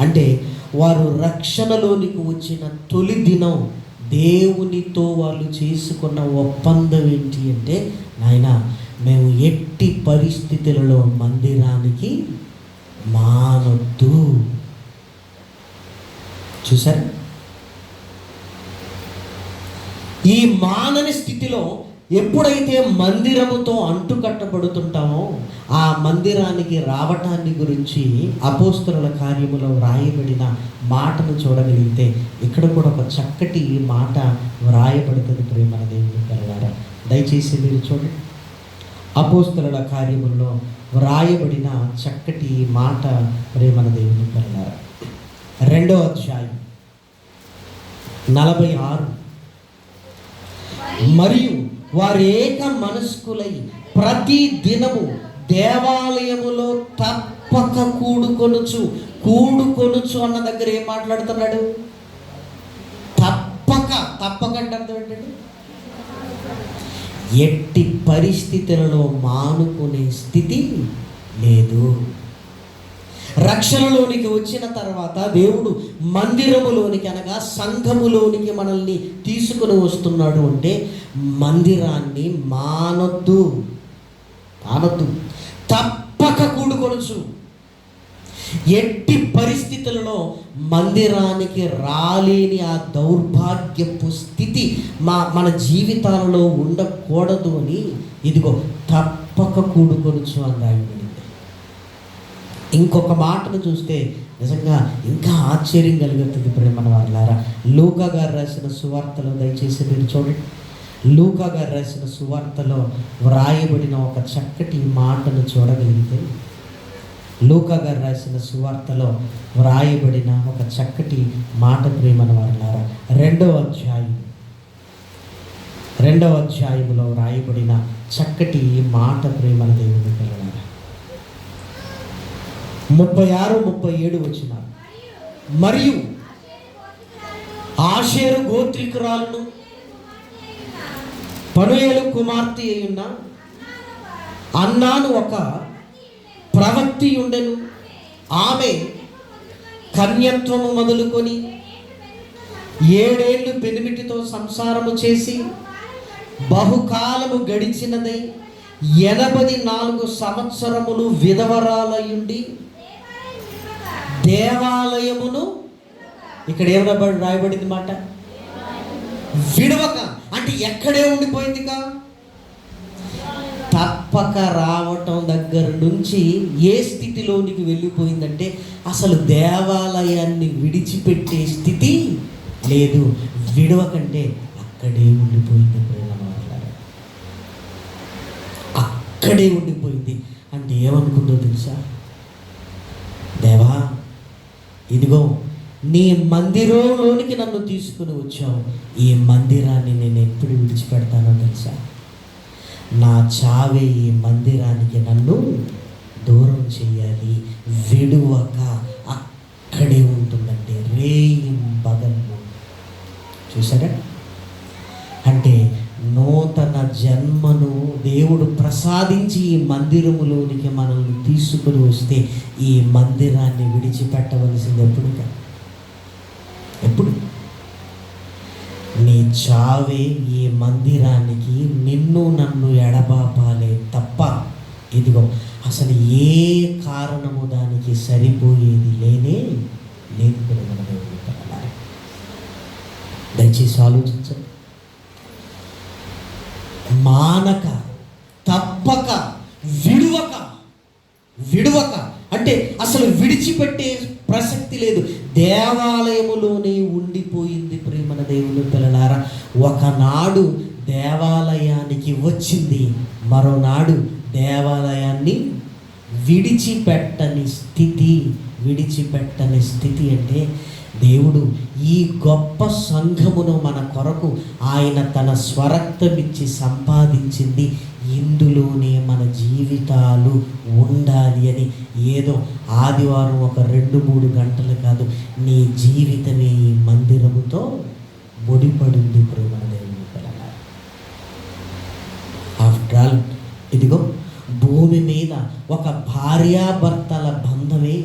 అంటే వారు రక్షణలోనికి వచ్చిన తొలి దినం దేవునితో వాళ్ళు చేసుకున్న ఒప్పందం ఏంటి అంటే, నాయన మేము ఎట్టి పరిస్థితులలో మందిరానికి మానొద్దు. చూసారు? ఈ మానని స్థితిలో ఎప్పుడైతే మందిరముతో అంటుకట్టబడుతుంటామో ఆ మందిరానికి రావటాన్ని గురించి అపోస్తలుల కార్యములో వ్రాయబడిన మాటను చూడగలిగితే ఇక్కడ కూడా ఒక చక్కటి మాట వ్రాయబడుతుంది. ప్రేమ దేవుని పిల్లలారా, దయచేసి మీరు చూడండి. అపోస్తలుల కార్యముల్లో వ్రాయబడిన చక్కటి మాట ప్రేమన దేవుని పిల్లలారా, 2వ అధ్యాయం 46. మరియు వారు ఏక మనస్కులై ప్రతి దినము దేవాలయములో తప్పక కూడుకొనుచు అన్న దగ్గర ఏం మాట్లాడుతున్నాడు? తప్పక అంటే అర్థం ఏంటండి? ఎట్టి పరిస్థితులలో మానుకునే స్థితి లేదు. రక్షణలోనికి వచ్చిన తర్వాత దేవుడు మందిరములోనికి అనగా సంఘములోనికి మనల్ని తీసుకుని వస్తున్నాడు అంటే మందిరాన్ని మానొద్దు, తప్పక కూడుకొనుచు. ఎట్టి పరిస్థితులలో మందిరానికి రాలేని ఆ దౌర్భాగ్యపు స్థితి మన జీవితాలలో ఉండకూడదు అని ఇదిగో తప్పక కూడుకొనుచు అని రాయబడింది. ఇంకొక మాటను చూస్తే నిజంగా ఇంకా ఆశ్చర్యం కలుగుతుంది ప్రేమన వారలారా. లూకా గారు రాసిన సువార్తలో దయచేసి మీరు చూడండి. లూకా గారు రాసిన సువార్తలో వ్రాయబడిన ఒక చక్కటి మాటను చూడగలిగితే, లూకా గారు రాసిన సువార్తలో వ్రాయబడిన ఒక చక్కటి మాట ప్రేమన వారలారా, 2వ అధ్యాయంలో వ్రాయబడిన చక్కటి మాట ప్రేమన దేవుని పిల్లలారా, 36-37 వచనాలు. మరియు ఆషేరు గోత్రికురాలను పనుయేలు కుమార్తె అయ్యున్న అన్నాను ఒక ప్రవక్తి ఉండెను. ఆమె కన్యత్వము మొదలుకొని 7 ఏళ్ళు పెనిమిటితో సంసారము చేసి బహుకాలము గడిచినదై 84 సంవత్సరములు విధవరాలయుండి దేవాలయమును, ఇక్కడ ఏమైనా రాయబడింది మాట, విడవక అంటే ఎక్కడే ఉండిపోయిందిగా. తప్పక రావటం దగ్గర నుంచి ఏ స్థితిలోనికి వెళ్ళిపోయిందంటే అసలు దేవాలయాన్ని విడిచిపెట్టే స్థితి లేదు. విడవకంటే అక్కడే ఉండిపోయింది ప్రేమ, అక్కడే ఉండిపోయింది. అంటే ఏమనుకుందో తెలుసా? దేవా, ఇదిగో నీ మందిరంలోనికి నన్ను తీసుకుని వచ్చావు, ఈ మందిరాన్ని నేను ఎప్పుడు విడిచిపెడతానో తెలుసా? నా చావే ఈ మందిరానికి నన్ను దూరం చేయాలి. విడువక అక్కడే ఉంటుందంటే రేయింబగళ్ళు. చూసారా? అంటే నూతన జన్మను దేవుడు ప్రసాదించి ఈ మందిరములోనికి మనల్ని తీసుకుని వస్తే ఈ మందిరాన్ని విడిచిపెట్టవలసింది ఎప్పుడు? నీ చావే ఈ మందిరానికి నిన్ను నన్ను ఎడబాపాలే తప్ప ఇదిగో అసలు ఏ కారణము దానికి సరిపోయేది లేదు. దయచేసి ఆలోచించండి. మానక, తప్పక, విడువక అంటే అసలు విడిచిపెట్టే ప్రసక్తి లేదు. దేవాలయములోనే ఉండిపోయింది ప్రేమన దేవుని పిల్లలారా. ఒకనాడు దేవాలయానికి వచ్చింది, మరోనాడు దేవాలయాన్ని విడిచిపెట్టని స్థితి అంటే దేవుడు ఈ గొప్ప సంఘమును మన కొరకు ఆయన తన స్వరక్తమిచ్చి సంపాదించింది. ఇందులోనే మన జీవితాలు ఉండాలి అని ఏదో ఆదివారం ఒక 2-3 గంటలు కాదు, నీ జీవితమే ఈ మందిరముతో ముడిపడింది ప్రేమ దేవుని పిల్లలారా. ఆఫ్టర్ ఆల్ ఇదిగో భూమి మీద ఒక భార్యాభర్తల బంధమే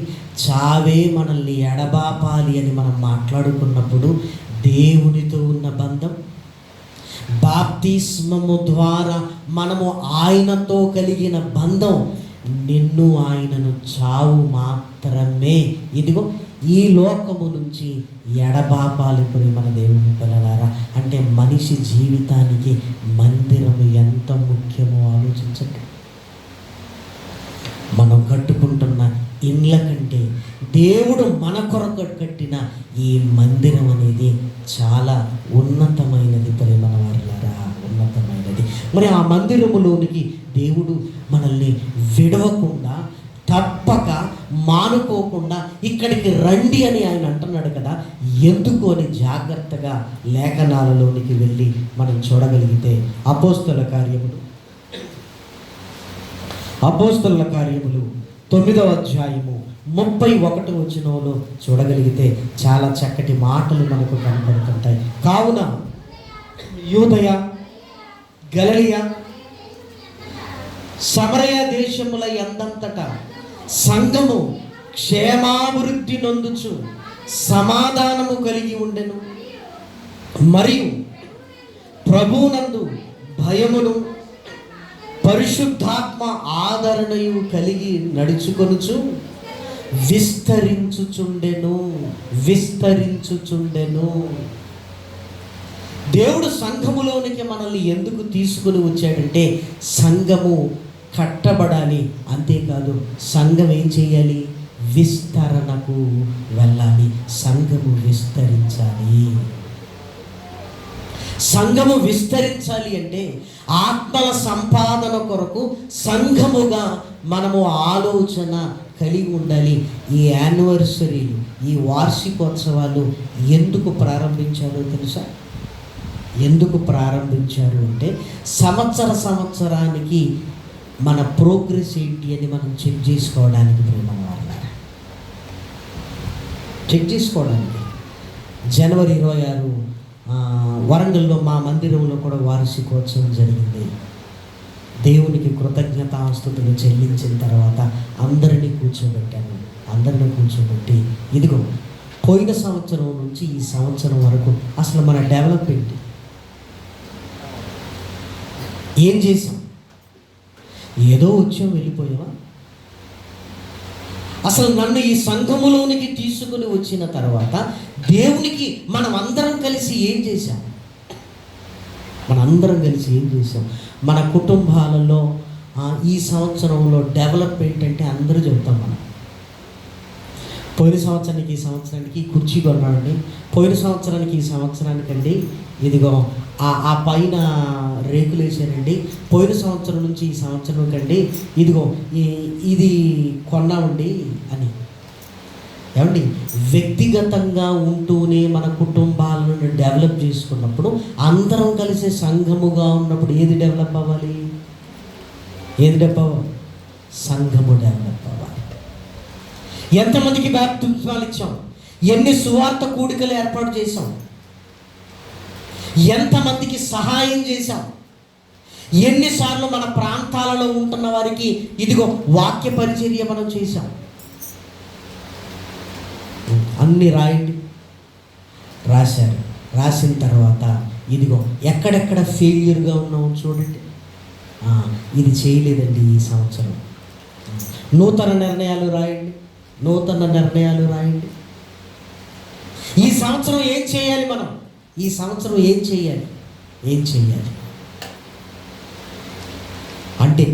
చావే మనల్ని ఎడబాపాలి అని మనం మాట్లాడుకున్నప్పుడు దేవునితో ఉన్న బంధం, బాప్తిస్మము ద్వారా మనము ఆయనతో కలిగిన బంధం, నిన్ను ఆయనను చావు మాత్రమే ఇదిగో ఈ లోకము నుంచి ఎడబాపాలి మన దేవుని పిల్లలారా. అంటే మనిషి జీవితానికి మందిరము ఎంత ముఖ్యమో ఆలోచించండి. మనం కట్టుకుంటున్న ఇండ్ల కంటే దేవుడు మన కొరకు కట్టిన ఈ మందిరం అనేది చాలా ఉన్నతమైనది ప్రేమ వారలారా, ఉన్నతమైనది. మరి ఆ మందిరములోనికి దేవుడు మనల్ని విడవకుండా, తప్పక, మానుకోకుండా ఇక్కడికి రండి అని ఆయన అంటున్నాడు కదా. ఎందుకు అని జాగ్రత్తగా లేఖనాలలోనికి వెళ్ళి మనం చూడగలిగితే అపోస్తలుల కార్యములు 9వ అధ్యాయము 31వ వచనంలో చూడగలిగితే చాలా చక్కటి మాటలు మనకు కనబడుతుంటాయి. కావున యూదయ, గలిలయ, సమరయ దేశముల యందంతటా సంఘము క్షేమాభివృద్ధి నొందుచు సమాధానము కలిగి ఉండెను. మరియు ప్రభువునందు భయమును పరిశుద్ధాత్మ ఆదరణయు కలిగి నడుచుకొనుచు విస్తరించుచుండెను. దేవుడు సంఘములోనికి మనల్ని ఎందుకు తీసుకుని వచ్చాడంటే సంఘము కట్టబడాలి. అంతేకాదు సంఘం ఏం చేయాలి? విస్తరణకు వెళ్ళాలి. సంఘము విస్తరించాలి. సంఘము విస్తరించాలి అంటే ఆత్మల సంపాదన కొరకు సంఘముగా మనము ఆలోచన కలిగి ఉండాలి. ఈ యానివర్సరీలు, ఈ వార్షికోత్సవాలు ఎందుకు ప్రారంభించారో తెలుసా? ఎందుకు ప్రారంభించారు అంటే సంవత్సరానికి మన ప్రోగ్రెస్ ఏంటి అని మనం చెక్ చేసుకోవడానికి, చెక్ చేసుకోవడానికి. జనవరి 26 వరంగల్లో మా మందిరంలో కూడా వార్షికోత్సవం జరిగింది. దేవునికి కృతజ్ఞతాస్తుతులు చెల్లించిన తర్వాత అందరినీ కూర్చోబెట్టి ఇదిగో పోయిన సంవత్సరం నుంచి ఈ సంవత్సరం వరకు అసలు మన డెవలప్మెంట్ ఏం చేసాం? ఏదో వచ్చాం, వెళ్ళిపోయావా? అసలు నన్ను ఈ సంఘములోనికి తీసుకుని వచ్చిన తర్వాత దేవునికి మనం అందరం కలిసి ఏం చేశాం? మన కుటుంబాలలో ఈ సంవత్సరంలో డెవలప్మెంట్ అంటే అందరూ చెప్తాం. మనం పోయిన సంవత్సరానికి ఈ సంవత్సరానికి కుర్చీ కొన్నాడండి, పోయిన సంవత్సరానికి ఈ సంవత్సరానికండి ఇదిగో ఆ పైన రేకులు వేసారండి, పోయిన సంవత్సరం నుంచి ఈ సంవత్సరం కండి ఇదిగో ఇది కొన్నామండి అని. ఏమండి, వ్యక్తిగతంగా ఉంటూనే మన కుటుంబాలను డెవలప్ చేసుకున్నప్పుడు, అందరం కలిసి సంఘముగా ఉన్నప్పుడు ఏది డెవలప్ అవ్వాలి? సంఘము డెవలప్ అవ్వాలి. ఎంతమందికి బాప్తిస్మాలు ఇచ్చాం? ఎన్ని సువార్త కూడికలు ఏర్పాటు చేశాం? ఎంతమందికి సహాయం చేశాం? ఎన్నిసార్లు మన ప్రాంతాలలో ఉంటున్న వారికి ఇదిగో వాక్య పరిచర్య మనం చేశాం? అన్నీ రాయండి. రాసిన తర్వాత ఇదిగో ఎక్కడెక్కడ ఫెయిల్యూర్గా ఉన్నామో చూడండి. ఇది చేయలేదండి ఈ సంవత్సరం. నూతన నిర్ణయాలు రాయండి. ఈ సంవత్సరం ఏం చేయాలి? ఈ సంవత్సరం ఏం చేయాలి అంటే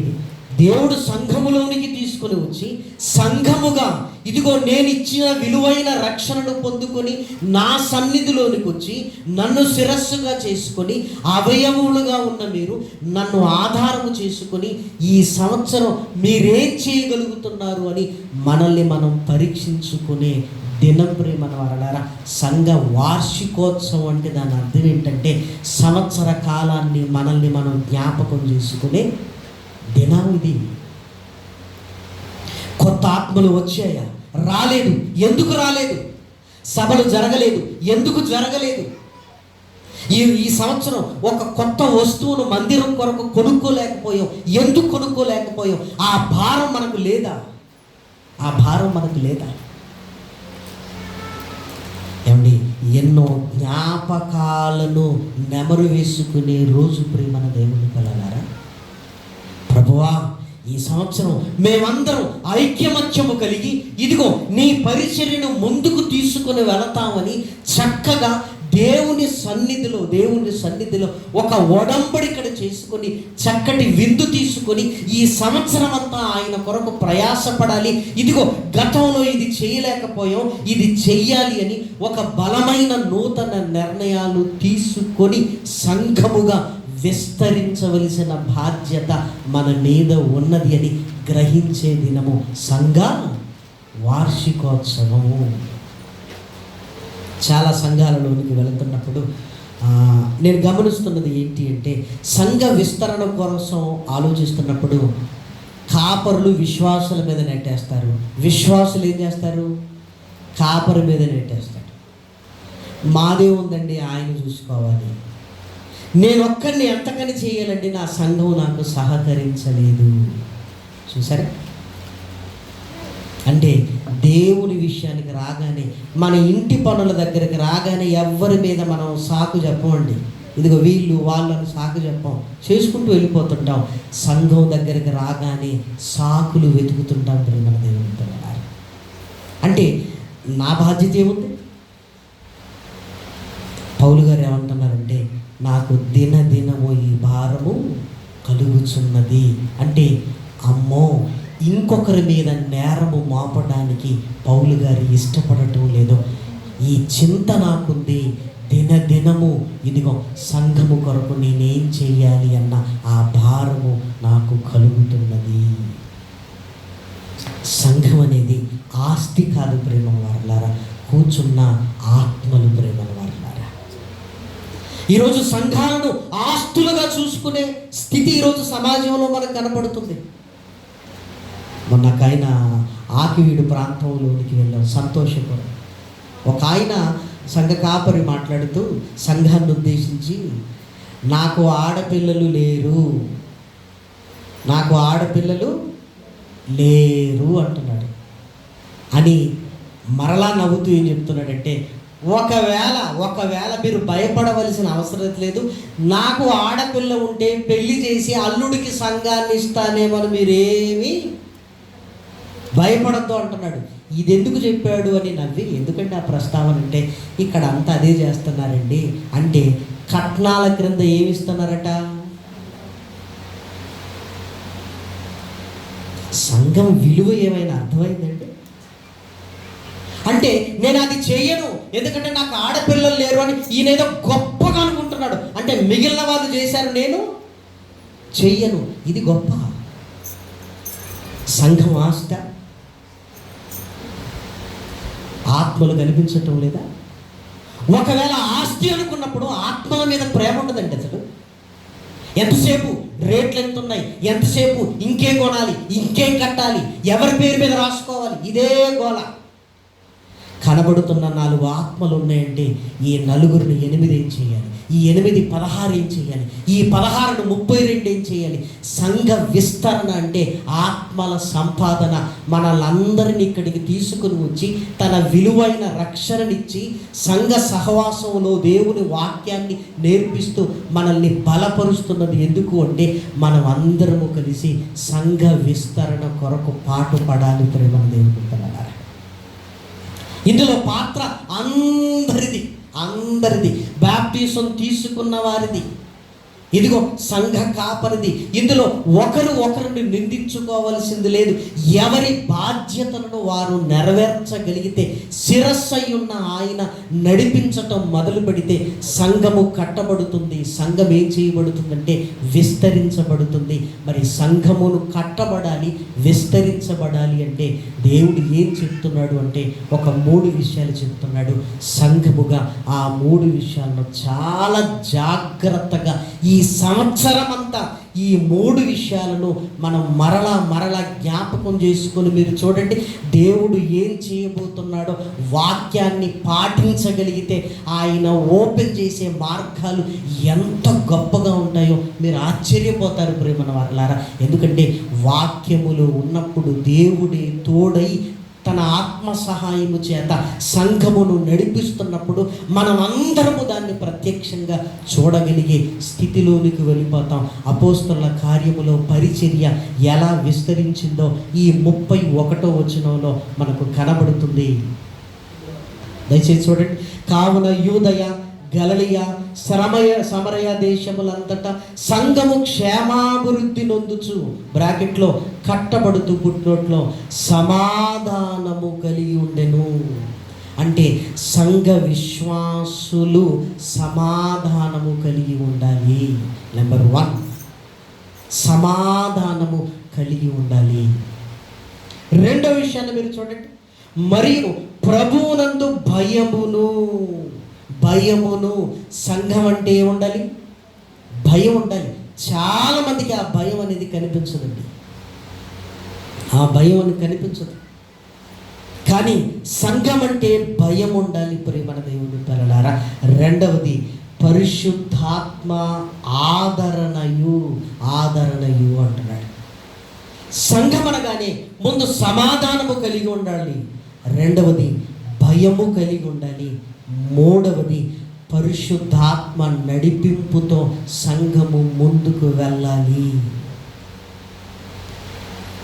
దేవుడు సంఘములోనికి తీసుకొని వచ్చి సంఘముగా ఇదిగో నేను ఇచ్చిన విలువైన రక్షణను పొందుకొని నా సన్నిధిలోనికి వచ్చి నన్ను శిరస్సుగా చేసుకొని అవయవులుగా ఉన్న మీరు నన్ను ఆధారము చేసుకొని ఈ సంవత్సరం మీరేం చేయగలుగుతున్నారు అని మనల్ని మనం పరీక్షించుకునే దినం. ప్రేమ వారలారా, సంఘ వార్షికోత్సవం అంటే దాని అర్థం ఏంటంటే సంవత్సర కాలాన్ని మనల్ని మనం జ్ఞాపకం చేసుకునే దినం ఇది. కొత్త ఆత్మలు వచ్చాయా? రాలేదు. ఎందుకు రాలేదు? సభలు జరగలేదు. ఎందుకు జరగలేదు? ఈ సంవత్సరం ఒక కొత్త వస్తువును మందిరం కొరకు కొనుక్కోలేకపోయాం. ఎందుకు కొనుక్కోలేకపోయాం? ఆ భారం మనకు లేదా? ఏమండి, ఎన్నో జ్ఞాపకాలను నెమరు వేసుకునే రోజు ప్రియమైన దేవుని పిల్లలారా, ప్రభువా ఈ సంవత్సరం మేమందరం ఐక్యమత్యము కలిగి ఇదిగో నీ పరిచర్యను ముందుకు తీసుకుని వెళతామని చక్కగా దేవుని సన్నిధిలో ఒక ఒడంబడికను చేసుకొని చక్కటి విందు తీసుకొని ఈ సంవత్సరం అంతా ఆయన కొరకు ప్రయాసపడాలి. ఇదిగో గతంలో ఇది చేయలేకపోయాం, ఇది చెయ్యాలి అని ఒక బలమైన నూతన నిర్ణయాలు తీసుకొని సంఘముగా విస్తరించవలసిన బాధ్యత మన మీద ఉన్నది అని గ్రహించే దినము సంఘ వార్షికోత్సవము. చాలా సంఘాలలోనికి వెళుతున్నప్పుడు నేను గమనిస్తున్నది ఏంటి అంటే, సంఘ విస్తరణ కోసం ఆలోచిస్తున్నప్పుడు కాపరులు విశ్వాసుల మీద నెట్టేస్తారు, విశ్వాసులు ఏం చేస్తారు, కాపరు మీద నెట్టేస్తారు. మాదే ఉందండి, ఆయన చూసుకోవాలి, నేను ఒక్కడిని ఎంతకని చేయాలండి, నా సంఘం నాకు సహకరించలేదు. చూసారా? అంటే దేవుని విషయానికి రాగానే, మన ఇంటి పనుల దగ్గరికి రాగానే ఎవ్వరి మీద మనం సాకు చెప్పమండి. ఇదిగో వీళ్ళు వాళ్ళని సాకు చెప్పం, చేసుకుంటూ వెళ్ళిపోతుంటాం. సంఘం దగ్గరికి రాగానే సాకులు వెతుకుతుంటాం. మన దేవుని పిల్లలారా, అంటే నా బాధ్యత ఏముంది? పౌలు గారు ఏమంటున్నారంటే, నాకు దినదినము ఈ భారము కలుగుచున్నది. అంటే అమ్మో, ఇంకొకరి మీద నేరము మోపడానికి పౌలు గారు ఇష్టపడటం లేదు. ఈ చింత నాకుంది, దినదినము ఇదిగో సంఘము కొరకు నేనేం చెయ్యాలి అన్న ఆ భారము నాకు కలుగుతున్నది. సంఘం అనేది ఆస్తి కాదు ప్రేమ వారలారా, కూర్చున్న ఆత్మలు ప్రేమ వారలారా. ఈరోజు సంఘాలను ఆస్తులుగా చూసుకునే స్థితి ఈరోజు సమాజంలో మనకు కనపడుతుంది. మొన్న ఒక ఆయన ఆకివీడు ప్రాంతంలోనికి వెళ్ళాం, సంతోషపురం. ఒక ఆయన సంఘ కాపరి మాట్లాడుతూ సంఘాన్ని ఉద్దేశించి, నాకు ఆడపిల్లలు లేరు, నాకు ఆడపిల్లలు లేరు అంటున్నాడు. అని మరలా నవ్వుతూ ఏం చెప్తున్నాడంటే, ఒకవేళ మీరు భయపడవలసిన అవసరం లేదు, నాకు ఆడపిల్ల ఉంటే పెళ్లి చేసి అల్లుడికి సంఘాన్ని ఇస్తానేమని మీరేమీ భయపడద్దు అంటున్నాడు. ఇది ఎందుకు చెప్పాడు అని నవ్వి, ఎందుకంటే ఆ ప్రస్తావన అంటే ఇక్కడ అంతా అదే చేస్తున్నారండి. అంటే కట్నాల క్రింద ఏమి ఇస్తున్నారట? సంఘం విలువ ఏమైనా అర్థమైందండి? అంటే నేను అది చేయను ఎందుకంటే నాకు ఆడపిల్లలు లేరు అని ఈయన ఏదో గొప్పగా అనుకుంటున్నాడు. అంటే మిగిలిన వాళ్ళు చేశారు, నేను చెయ్యను, ఇది గొప్ప. సంఘం ఆస్త, ఆత్మలు కనిపించటం లేదా? ఒకవేళ ఆస్తి అనుకున్నప్పుడు ఆత్మల మీద ప్రేమ ఉండదండి. అసలు ఎంతసేపు రేట్లు ఎంత ఉన్నాయి, ఎంతసేపు ఇంకేం కొనాలి, ఇంకేం కట్టాలి, ఎవరి పేరు మీద రాసుకోవాలి, ఇదే గోల. కనబడుతున్న 4 ఆత్మలు ఉన్నాయంటే ఈ 4ని 8 ఏం చేయాలి, ఈ 8 16 ఏం చేయాలి, ఈ 16ను 32 ఏం చేయాలి? సంఘ విస్తరణ అంటే ఆత్మల సంపాదన. మనలందరినీ ఇక్కడికి తీసుకుని వచ్చి తన విలువైన రక్షణనిచ్చి సంఘ సహవాసంలో దేవుని వాక్యాన్ని నేర్పిస్తూ మనల్ని బలపరుస్తున్నది. ఎందుకు అంటే మనం అందరము కలిసి సంఘ విస్తరణ కొరకు పాటుపడాలి. ప్రేమ దేవుని పిల్లలారా, ఇందులో పాత్ర అందరిది. బాప్టిజం తీసుకున్న వారిది, ఇదిగో సంఘ కాపరిది. ఇందులో ఒకరిని నిందించుకోవలసింది లేదు. ఎవరి బాధ్యతలను వారు నెరవేర్చగలిగితే, శిరస్సై ఉన్న ఆయన నడిపించటం మొదలు పెడితే సంఘము కట్టబడుతుంది. సంఘం ఏం చేయబడుతుందంటే విస్తరించబడుతుంది. మరి సంఘమును కట్టబడాలి, విస్తరించబడాలి అంటే దేవుడు ఏం చెప్తున్నాడు అంటే ఒక 3 విషయాలు చెప్తున్నాడు. సంఘముగా ఆ 3 విషయాలను చాలా జాగ్రత్తగా ఈ సంవత్సరం అంతా ఈ 3 విషయాలను మనం మరలా జ్ఞాపకం చేసుకొని మీరు చూడండి, దేవుడు ఏం చేయబోతున్నాడో వాక్యాన్ని పాటించగలిగితే ఆయన ఓపెన్ చేసే మార్గాలు ఎంత గొప్పగా ఉంటాయో మీరు ఆశ్చర్యపోతారు ప్రేమన వారలారా. ఎందుకంటే వాక్యములు ఉన్నప్పుడు దేవుడే తోడై తన ఆత్మ సహాయము చేత సంఘమును నడిపిస్తున్నప్పుడు మనం అందరము దాన్ని ప్రత్యక్షంగా చూడగలిగే స్థితిలోనికి వెళ్ళిపోతాం. అపోస్తలుల కార్యములో పరిచర్య ఎలా విస్తరించిందో ఈ 31వ వచనంలో మనకు కనబడుతుంది. దయచేసి చూడండి. కావున యూదయ, గలిలయ, సమరయ దేశములంతటా సంఘము క్షేమాభివృద్ధి నొందుచు, బ్రాకెట్లో కట్టబడుతూ పుట్టినట్లో సమాధానము కలిగి ఉండెను. అంటే సంఘ విశ్వాసులు సమాధానము కలిగి ఉండాలి. నెంబర్ 1, సమాధానము కలిగి ఉండాలి. రెండో విషయాన్ని మీరు చూడండి, మరియు ప్రభువునందు భయమును. సంఘం అంటే ఏముండాలి? భయం ఉండాలి. చాలామందికి ఆ భయం అనేది కనిపించదండి. ఆ భయం అనేది కనిపించదు. కానీ సంఘం అంటే భయం ఉండాలి ప్రియమైన దేవుని పిల్లలారా. రెండవది పరిశుద్ధాత్మ ఆదరణయు అంటున్నాడు. సంఘం అనగానే ముందు సమాధానము కలిగి ఉండాలి, రెండవది భయము కలిగి ఉండాలి, మూడవది పరిశుద్ధాత్మ నడిపింపుతో సంఘము ముందుకు వెళ్ళాలి.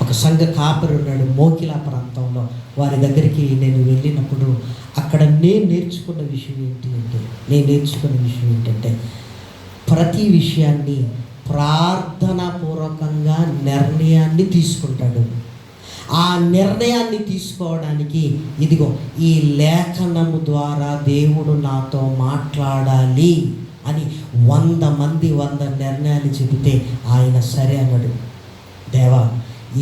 ఒక సంఘ కాపరి ఉన్నాడు మోకిలా ప్రాంతంలో. వారి దగ్గరికి నేను వెళ్ళినప్పుడు అక్కడ నేను నేర్చుకున్న విషయం ఏంటంటే ప్రతి విషయాన్ని ప్రార్థనాపూర్వకంగా నిర్ణయాన్ని తీసుకుంటాడు. ఆ నిర్ణయాన్ని తీసుకోవడానికి ఇదిగో ఈ లేఖనము ద్వారా దేవుడు నాతో మాట్లాడాలి అని 100 మంది 100 నిర్ణయాలు చెబితే ఆయన సరే అన్నాడు. దేవా,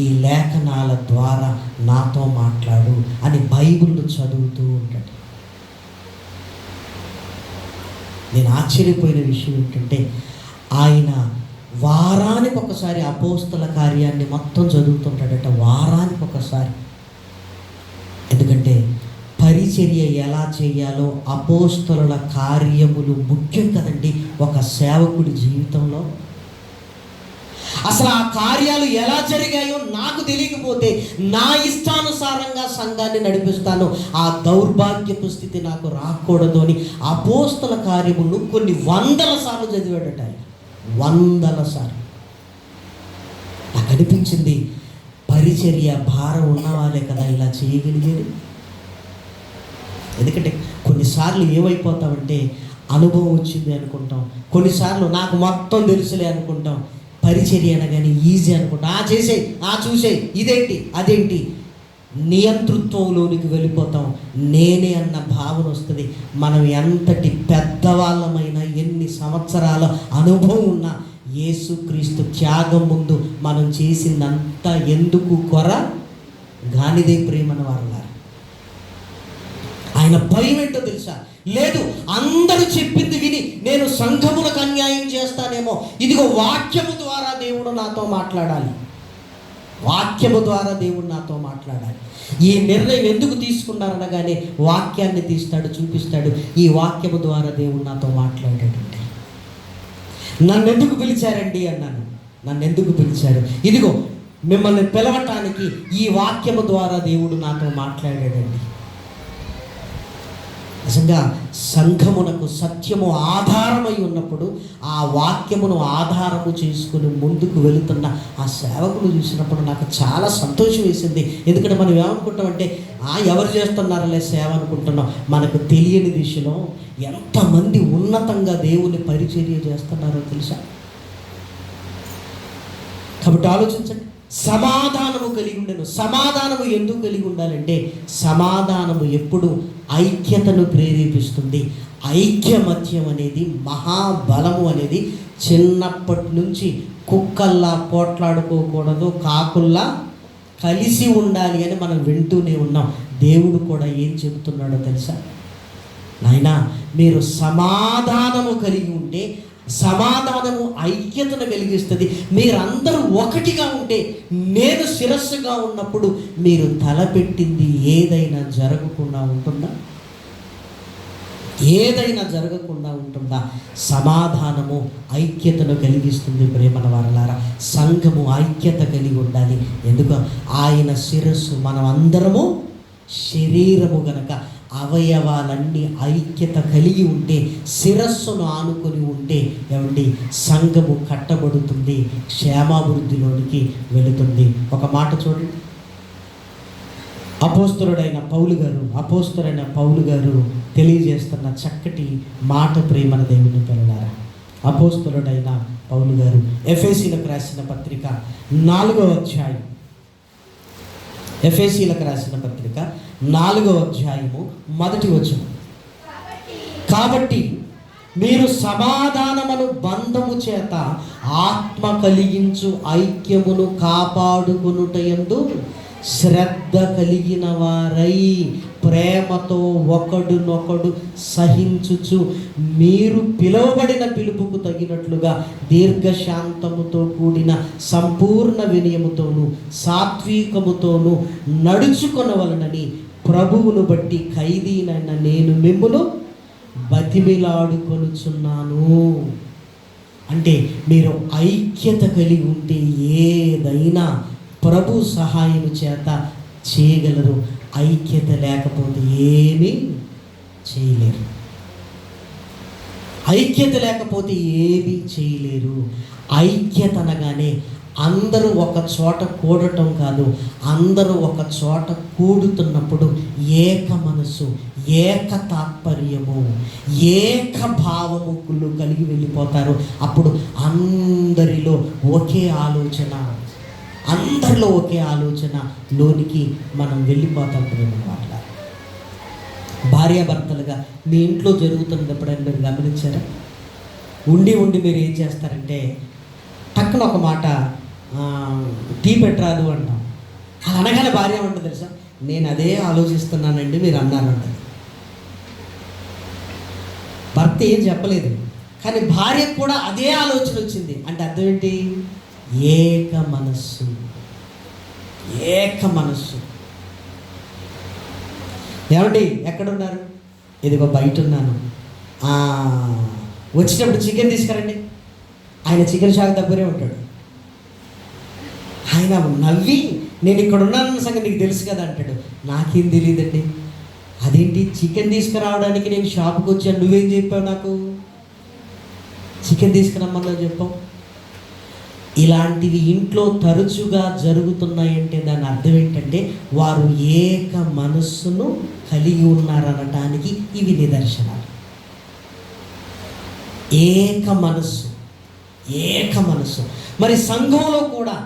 ఈ లేఖనాల ద్వారా నాతో మాట్లాడు అని బైబిల్ను చదువుతూ ఉంటాడు. నేను ఆశ్చర్యపోయిన విషయం ఏంటంటే ఆయన వారానికి ఒకసారి అపోస్తల కార్యాన్ని మొత్తం చదువుతుంటాడట, వారానికి ఒకసారి. ఎందుకంటే పరిచర్య ఎలా చేయాలో అపోస్తలుల కార్యములు ముఖ్యం కదండి ఒక సేవకుడి జీవితంలో. అసలు ఆ కార్యాలు ఎలా జరిగాయో నాకు తెలియకపోతే నా ఇష్టానుసారంగా సంఘాన్ని నడిపిస్తాను, ఆ దౌర్భాగ్యపు స్థితి నాకు రాకూడదు అని అపోస్తల కార్యములు కొన్ని 100 సార్లు చదివాడట. 100 సార్లు. నాకు అనిపించింది, పరిచర్య భారం ఉన్నవాళ్ళే కదా ఇలా చేయగలిగేది. ఎందుకంటే కొన్నిసార్లు ఏమైపోతామంటే అనుభవం వచ్చింది అనుకుంటాం, కొన్నిసార్లు నాకు మొత్తం తెలుసులే అనుకుంటాం, పరిచర్య అనగానే ఈజీ అనుకుంటాం, చేసేయి, చూసేయి, ఇదేంటి అదేంటి, నియంతృత్వంలోనికి వెళ్ళిపోతాం. నేనే అన్న భావన వస్తుంది. మనం ఎంతటి పెద్దవాళ్ళమైనా, ఎన్ని సంవత్సరాల అనుభవం ఉన్నా, యేసుక్రీస్తు త్యాగం ముందు మనం చేసిందంతా ఎందుకు గానిదే ప్రేమన వారలారా. ఆయన భయం ఏంటో తెలుసా? లేదు, అందరూ చెప్పింది విని నేను సంఘములకు అన్యాయం చేస్తానేమో, ఇదిగో వాక్యము ద్వారా దేవుడు నాతో మాట్లాడాలి, ఈ నిర్ణయం ఎందుకు తీసుకున్నారనగానే వాక్యాన్ని తీస్తాడు, చూపిస్తాడు. ఈ వాక్యము ద్వారా దేవుడు నాతో మాట్లాడాడంటే, నన్ను ఎందుకు పిలిచారండి అన్నాను. నన్ను ఎందుకు పిలిచారు? ఇదిగో మిమ్మల్ని పిలవటానికి ఈ వాక్యము ద్వారా దేవుడు నాతో మాట్లాడాడండి. నిజంగా సంఘమునకు సత్యము ఆధారమై ఉన్నప్పుడు ఆ వాక్యమును ఆధారము చేసుకుని ముందుకు వెళుతున్న ఆ సేవకులు చూసినప్పుడు నాకు చాలా సంతోషం వేసింది. ఎందుకంటే మనం ఏమనుకుంటామంటే ఎవరు చేస్తున్నారలే సేవ అనుకుంటున్నాం. మనకు తెలియని దిశలో ఎంతమంది ఉన్నతంగా దేవుని పరిచర్య చేస్తున్నారో తెలుసా? కాబట్టి ఆలోచించండి. సమాధానము కలిగి ఉండను. సమాధానము ఎందుకు కలిగి ఉండాలంటే సమాధానము ఎప్పుడు ఐక్యతను ప్రేరేపిస్తుంది. ఐక్యమత్యం అనేది మహాబలము అనేది చిన్నప్పటి నుంచి కుక్కల్లా పోట్లాడుకోకూడదు, కాకుల్లా కలిసి ఉండాలి అని మనం వింటూనే ఉన్నాం. దేవుడు కూడా ఏం చెబుతున్నాడో తెలుసా? నాయనా, మీరు సమాధానము కలిగి ఉంటే సమాధానము ఐక్యతను కలిగిస్తుంది. మీరందరూ ఒకటిగా ఉంటే, నేను శిరస్సుగా ఉన్నప్పుడు మీరు తలపెట్టింది ఏదైనా జరగకుండా ఉంటుందా? సమాధానము ఐక్యతను కలిగిస్తుంది. ప్రేమన వారలారా, సంఘము ఐక్యత కలిగి ఉండాలి. ఎందుకు? ఆయన శిరస్సు, మనం అందరము శరీరము గనక అవయవాలన్నీ ఐక్యత కలిగి ఉంటే, శిరస్సును ఆనుకొని ఉంటే ఏమండి, సంఘము కట్టబడుతుంది, క్షేమాభివృద్ధిలోనికి వెళుతుంది. ఒక మాట చూడండి, అపోస్తలుడైన పౌలు గారు తెలియజేస్తున్న చక్కటి మాట ప్రేమన దేవుని పిల్లలారా. అపోస్తలుడైన పౌలు గారు ఎఫెసీలకు రాసిన పత్రిక 4వ అధ్యాయం, 4వ అధ్యాయము 1వ వచనం. కాబట్టి మీరు సమాధానమును బంధము చేత ఆత్మ కలిగించు ఐక్యమును కాపాడుకొనుటయందు శ్రద్ధ కలిగిన వారై ప్రేమతో ఒకడునొకడు సహించుచు మీరు పిలువబడిన పిలుపుకు తగినట్లుగా దీర్ఘశాంతముతో కూడిన సంపూర్ణ వినయముతోనూ సాత్వికముతోనూ నడుచుకొనవలనని ప్రభువును బట్టి ఖైదీనైన నేను మిమ్మును బతిమిలాడుకొనుచున్నాను. అంటే మీరు ఐక్యత కలిగి ఉంటే ఏదైనా ప్రభు సహాయం చేత చేయగలరు. ఐక్యత లేకపోతే ఏమీ చేయలేరు. ఐక్యత లేకపోతే ఏమీ చేయలేరు. ఐక్యత అనగానే అందరూ ఒక చోట కూడటం కాదు, అందరూ ఒక చోట కూడుతున్నప్పుడు ఏక మనసు, ఏక తాత్పర్యము, ఏక భావములు కలిగి వెళ్ళిపోతారు. అప్పుడు అందరిలో ఒకే ఆలోచన, అందరిలో ఒకే ఆలోచన లోనికి మనం వెళ్ళిపోతాం. అన్నమాట భార్యాభర్తలుగా మీ ఇంట్లో జరుగుతున్నది ఎప్పుడైనా మీరు గమనించారా? ఉండి మీరు ఏం చేస్తారంటే టక్కున ఒక మాట టీ పెట్టరాదు అంటాం. అది అనగానే భార్య ఉంటుంది తెలుసా, నేను అదే ఆలోచిస్తున్నానండి మీరు అన్నారంట. భర్త ఏం చెప్పలేదు, కానీ భార్యకు కూడా అదే ఆలోచన వచ్చింది. అంటే అర్థం ఏంటి? ఏక మనస్సు, ఏక మనస్సు. ఏమండి ఎక్కడున్నారు? ఇదిగో బయట ఉన్నాను, వచ్చేటప్పుడు చికెన్ తీసుకురండి. ఆయన చికెన్ షాప్ దగ్గరే ఉంటాడు. ఆయన నవ్వి నేను ఇక్కడ ఉన్నానన్న సంగతి నీకు తెలుసు కదా అంటాడు. నాకేం తెలియదండి. అదేంటి చికెన్ తీసుకురావడానికి నేను షాప్కి వచ్చాను, నువ్వేం చెప్పావు? నాకు చికెన్ తీసుకురమ్మన్నా చెప్పావు. ఇలాంటివి ఇంట్లో తరచుగా జరుగుతున్నాయంటే దాని అర్థం ఏంటంటే వారు ఏక మనస్సును కలిగి ఉన్నారనటానికి ఇవి నిదర్శనాలు. ఏక మనస్సు, ఏక మనస్సు. మరి సంఘంలో కూడా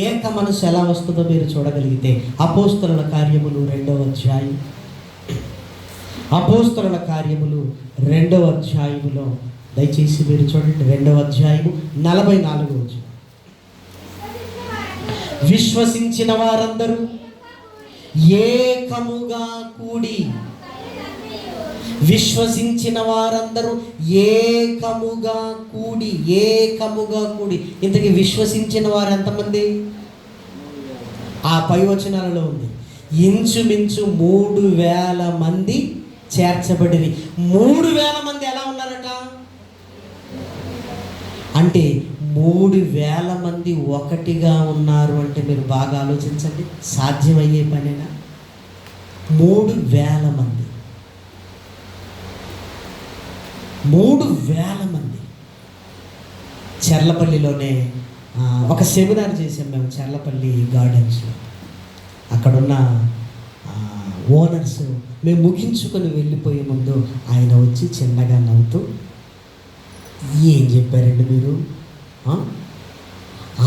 ఏక మనస్సు ఎలా వస్తుందో మీరు చూడగలిగితే అపోస్తలుల కార్యములు 2వ అధ్యాయం, అపోస్తలుల కార్యములు 2వ అధ్యాయములో దయచేసి మీరు చూడండి. 2వ అధ్యాయము 44వ వచనం. విశ్వసించిన వారందరూ ఏకముగా కూడి, విశ్వసించిన వారందరూ ఏకముగా కూడి, ఏకముగా కూడి. ఇంతకీ విశ్వసించిన వారు ఎంతమంది? ఆ పై వచనాలలో ఉంది, ఇంచుమించు 3000 మంది చేర్చబడింది. 3000 మంది ఎలా ఉన్నారట అంటే 3000 మంది ఒకటిగా ఉన్నారు అంటే మీరు బాగా ఆలోచించండి, సాధ్యమయ్యే పనేనా? 3000 మంది, 3000 మంది. చర్లపల్లిలోనే ఒక సెమినార్ చేసాం మేము, చర్లపల్లి గార్డెన్స్లో. అక్కడున్న ఓనర్స్ మేము ముగించుకొని వెళ్ళిపోయే ముందు ఆయన వచ్చి చిన్నగా నవ్వుతూ, ఏం చెప్పారండి మీరు?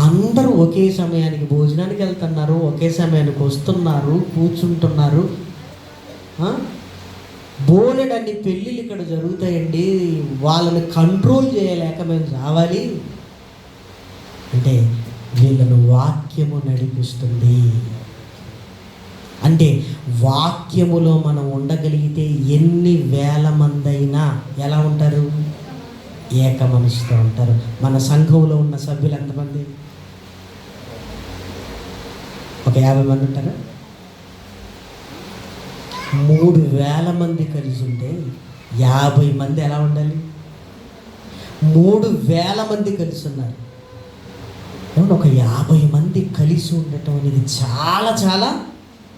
అందరూ ఒకే సమయానికి భోజనానికి వెళ్తున్నారు, ఒకే సమయానికి వస్తున్నారు, కూర్చుంటున్నారు. బోలెడన్ని పెళ్ళిళ్ళు ఇక్కడ జరుగుతాయండి, వాళ్ళని కంట్రోల్ చేయలేక మేము రావాలి అంటే వీళ్ళను వాక్యము నడిపిస్తుంది. అంటే వాక్యములో మనం ఉండగలిగితే ఎన్ని వేల మంది అయినా ఎలా ఉంటారు? ఏక మనసుతో ఉంటారు. మన సంఘంలో ఉన్న సభ్యులు ఎంతమంది? ఒక 50 మంది ఉంటారా? 3000 మంది కలిసి ఉంటే 50 మంది ఎలా ఉండాలి? 3000 మంది కలిసి ఉన్నారు. ఏమన్నా ఒక 50 మంది కలిసి ఉండటం అనేది చాలా చాలా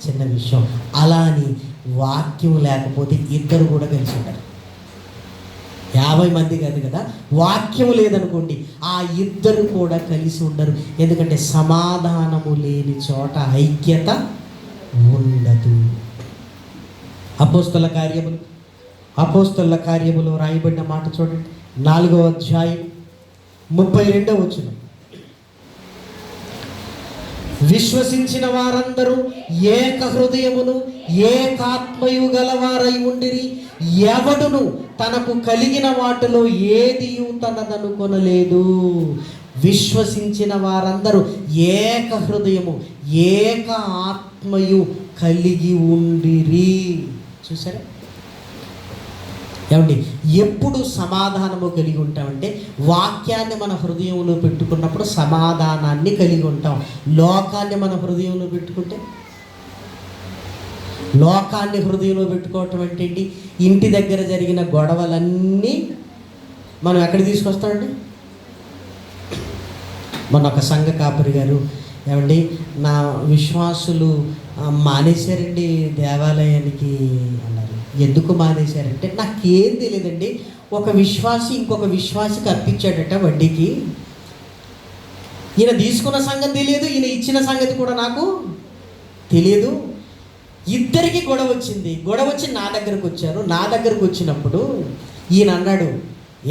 చిన్న విషయం. అలా అని వాక్యం లేకపోతే ఇద్దరు కూడా కలిసి ఉంటారు. 50 మంది కాదు కదా, వాక్యం లేదనుకోండి ఆ ఇద్దరు కూడా కలిసి ఉండరు. ఎందుకంటే సమాధానము లేని చోట ఐక్యత ఉండదు. అపోస్తలుల కార్యములో రాయబడిన మాట చూడండి, 4వ అధ్యాయం 32వ వచనం. విశ్వసించిన వారందరూ ఏక హృదయమును ఏకాత్మయు గలవారై ఉండిరి. ఎవడును తనకు కలిగిన వాటిలో ఏదియు తనదనుకొనలేదు. విశ్వసించిన వారందరూ ఏక హృదయము ఏక ఆత్మయు కలిగి ఉండిరి. చూసారా? ఏమండి, ఎప్పుడు సమాధానము కలిగి ఉంటామంటే వాక్యాన్ని మన హృదయంలో పెట్టుకున్నప్పుడు సమాధానాన్ని కలిగి ఉంటాం. లోకాన్ని మన హృదయంలో పెట్టుకుంటే, లోకాన్ని హృదయంలో పెట్టుకోవటం అంటే ఏంటి? ఇంటి దగ్గర జరిగిన గొడవలన్నీ మనం ఎక్కడ తీసుకొస్తామండి? మొన్న ఒక సంఘ కాపరి గారు, ఏమండి నా విశ్వాసులు మానేశారండి దేవాలయానికి అన్నారు. ఎందుకు మానేశారంటే, నాకేం తెలియదండి, ఒక విశ్వాసి ఇంకొక విశ్వాసికి అర్పించాడట వడ్డీకి. ఈయన తీసుకున్న సంగతి తెలియదు, ఈయన ఇచ్చిన సంగతి కూడా నాకు తెలియదు. ఇద్దరికి గొడవ వచ్చింది. గొడవ వచ్చి నా దగ్గరకు వచ్చారు. నా దగ్గరకు వచ్చినప్పుడు ఈయన అన్నాడు,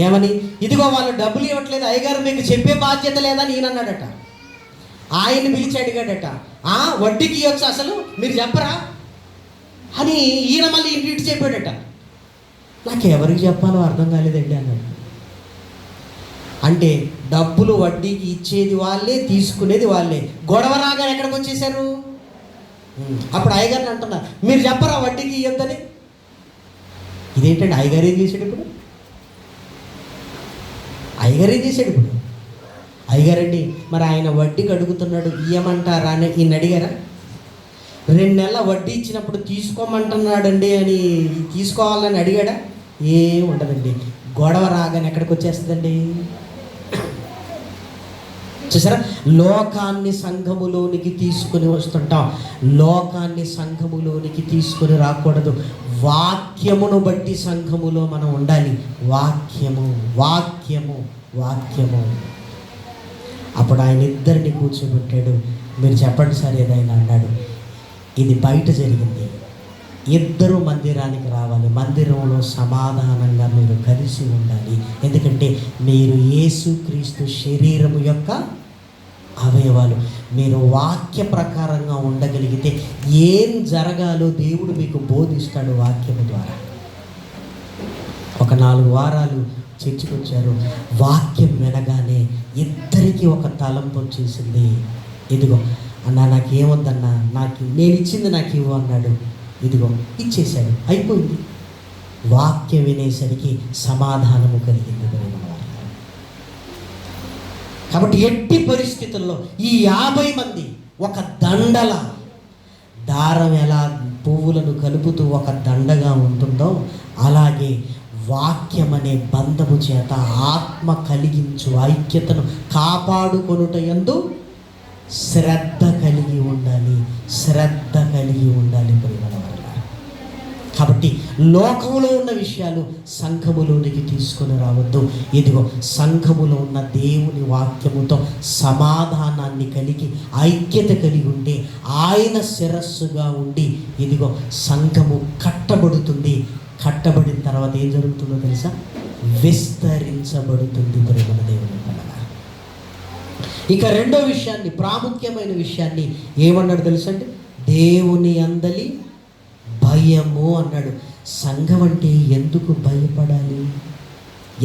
ఏమని? ఇదిగో వాళ్ళు డబ్బులు ఇవ్వట్లేదు అయ్యగారు, మీకు చెప్పే బాధ్యత లేదని ఈయన అన్నాడట. ఆయన పిలిచి అడిగాడట, వడ్డీకి ఇవ్వచ్చు అసలు మీరు చెప్పరా అని. ఈయన మళ్ళీ ఇంటి చెప్పాడట. నాకు ఎవరికి చెప్పాలో అర్థం కాలేదండి అన్నాడు. అంటే డబ్బులు వడ్డీకి ఇచ్చేది వాళ్ళే, తీసుకునేది వాళ్ళే. గొడవ రాగా ఎక్కడికి వచ్చేసారు? అప్పుడు అయ్యగారిని అంటున్నారు, మీరు చెప్పరా వడ్డీకి ఇవ్వద్దని. ఇదేంటండి, అయ్యగారు ఏం చేశాడు ఇప్పుడు? అయ్యగారు ఏం చేశాడు ఇప్పుడు? అయ్యగారండి, మరి ఆయన వడ్డీకి అడుగుతున్నాడు, ఇయ్యమంటారా అని ఈయన అడిగారా? 2 నెలల వడ్డీ ఇచ్చినప్పుడు తీసుకోమంటున్నాడండి అని తీసుకోవాలని అడిగాడా? ఏం ఉండదండి. గొడవ రాగానే ఎక్కడికి వచ్చేస్తుందండి? చూసారా? లోకాన్ని సంఘములోనికి తీసుకుని వస్తుంటాం. లోకాన్ని సంఘములోనికి తీసుకుని రాకూడదు. వాక్యమును బట్టి సంఘములో మనం ఉండాలి. వాక్యము వాక్యము వాక్యము. అప్పుడు ఆయన ఇద్దరిని కూర్చోబెట్టాడు. మీరు చెప్పండి సార్ ఏదైనా అన్నాడు. ఇది బయట జరిగింది, ఇద్దరు మందిరానికి రావాలి, మందిరంలో సమాధానంగా మీరు కలిసి ఉండాలి. ఎందుకంటే మీరు యేసుక్రీస్తు శరీరము యొక్క అవయవాలు. మీరు వాక్య ప్రకారంగా ఉండగలిగితే ఏం జరగాలో దేవుడు మీకు బోధిస్తాడు వాక్యము ద్వారా. ఒక 4 వారాలు చర్చికి వచ్చారు. వాక్యం వినగానే ఇద్దరికి ఒక తలంపు వచ్చేసింది. ఇదిగో అన్నా, నాకేమొద్దన్నా, నేను ఇచ్చింది నాకు ఇవ్వు అన్నాడు. ఇదిగో ఇచ్చేశాడు, అయిపోయింది. వాక్యం వినేసరికి సమాధానము కలిగింది. కాబట్టి ఎట్టి పరిస్థితుల్లో ఈ 50 మంది ఒక దండల దారం ఎలా పువ్వులను కలుపుతూ ఒక దండగా ఉంటుందో అలాగే వాక్యం అనే బంధము చేత ఆత్మ కలిగించు ఐక్యతను కాపాడుకొనుట యందు శ్రద్ధ కలిగి ఉండాలి. శ్రద్ధ కలిగి ఉండాలి ప్రియమైన వారు. కాబట్టి లోకములో ఉన్న విషయాలు సంఘములోనికి తీసుకొని రావద్దు. ఇదిగో సంఘములో ఉన్న దేవుని వాక్యముతో సమాధానాన్ని కలిగి ఐక్యత కలిగి ఉంటే ఆయన శిరస్సుగా ఉండి ఇదిగో సంఘము కట్టబడుతుంది. కట్టబడిన తర్వాత ఏం జరుగుతుందో తెలుసా? విస్తరించబడుతుంది ప్రియమైన దేవుని వలన. ఇక రెండో విషయాన్ని, ప్రాముఖ్యమైన విషయాన్ని ఏమన్నాడు తెలుసా అండి? దేవుని అందలి భయము అన్నాడు. సంఘం అంటే ఎందుకు భయపడాలి?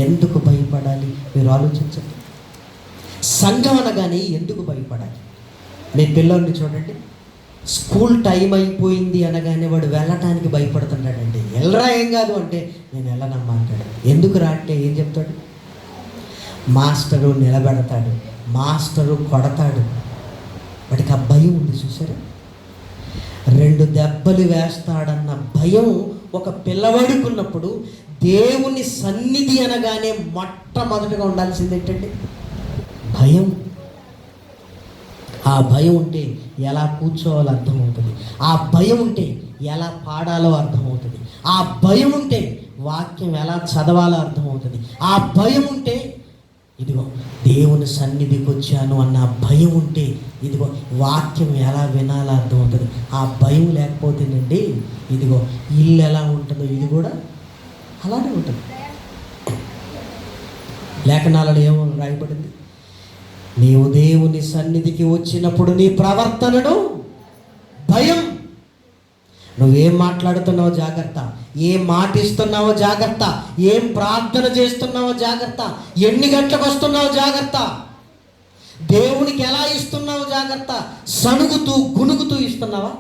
ఎందుకు భయపడాలి? మీరు ఆలోచించండి. సంఘం అనగానే ఎందుకు భయపడాలి? మీ పిల్లల్ని చూడండి, స్కూల్ టైం అయిపోయింది అనగానే వాడు వెళ్ళటానికి భయపడుతున్నాడండి. వెళ్ళరా ఏం కాదు అంటే నేను వెళ్ళనమ్మా అంటాడు. ఎందుకు రా అంటే ఏం చెప్తాడు? మాస్టరు నిలబెడతాడు, మాస్టరు కొడతాడు. వాడికి ఆ భయం ఉంది. చూసారా? 2 దెబ్బలు వేస్తాడన్న భయం ఒక పిల్లవాడికి ఉన్నప్పుడు దేవుని సన్నిధి అనగానే మొట్టమొదటిగా ఉండాల్సింది ఏంటంటే భయం. ఆ భయం ఉంటే ఎలా కూర్చోవాలో అర్థమవుతుంది. ఆ భయం ఉంటే ఎలా పాడాలో అర్థమవుతుంది. ఆ భయం ఉంటే వాక్యం ఎలా చదవాలో అర్థమవుతుంది. ఆ భయం ఉంటే ఇదిగో దేవుని సన్నిధికి వచ్చాను అన్న భయం ఉంటే ఇదిగో వాక్యం ఎలా వినాలో అర్థమవుతుంది. ఆ భయం లేకపోతేనండి ఇదిగో ఇల్లు ఎలా ఉంటుందో ఇది కూడా అలానే ఉంటుంది. లేఖనాలలో ఏమో రాయబడింది? నీవు దేవుని సన్నిధికి వచ్చినప్పుడు నీ ప్రవర్తనను భయం. నువ్వేం మాట్లాడుతున్నావో జాగ్రత్త, ఏం మాట ఇస్తున్నావో జాగ్రత్త, ఏం ప్రార్థన చేస్తున్నావో జాగ్రత్త, ఎన్ని గంటలకు వస్తున్నావో జాగ్రత్త, దేవునికి ఎలా ఇస్తున్నావో జాగ్రత్త. సణుగుతూ గునుగుతూ ఇస్తున్నావా?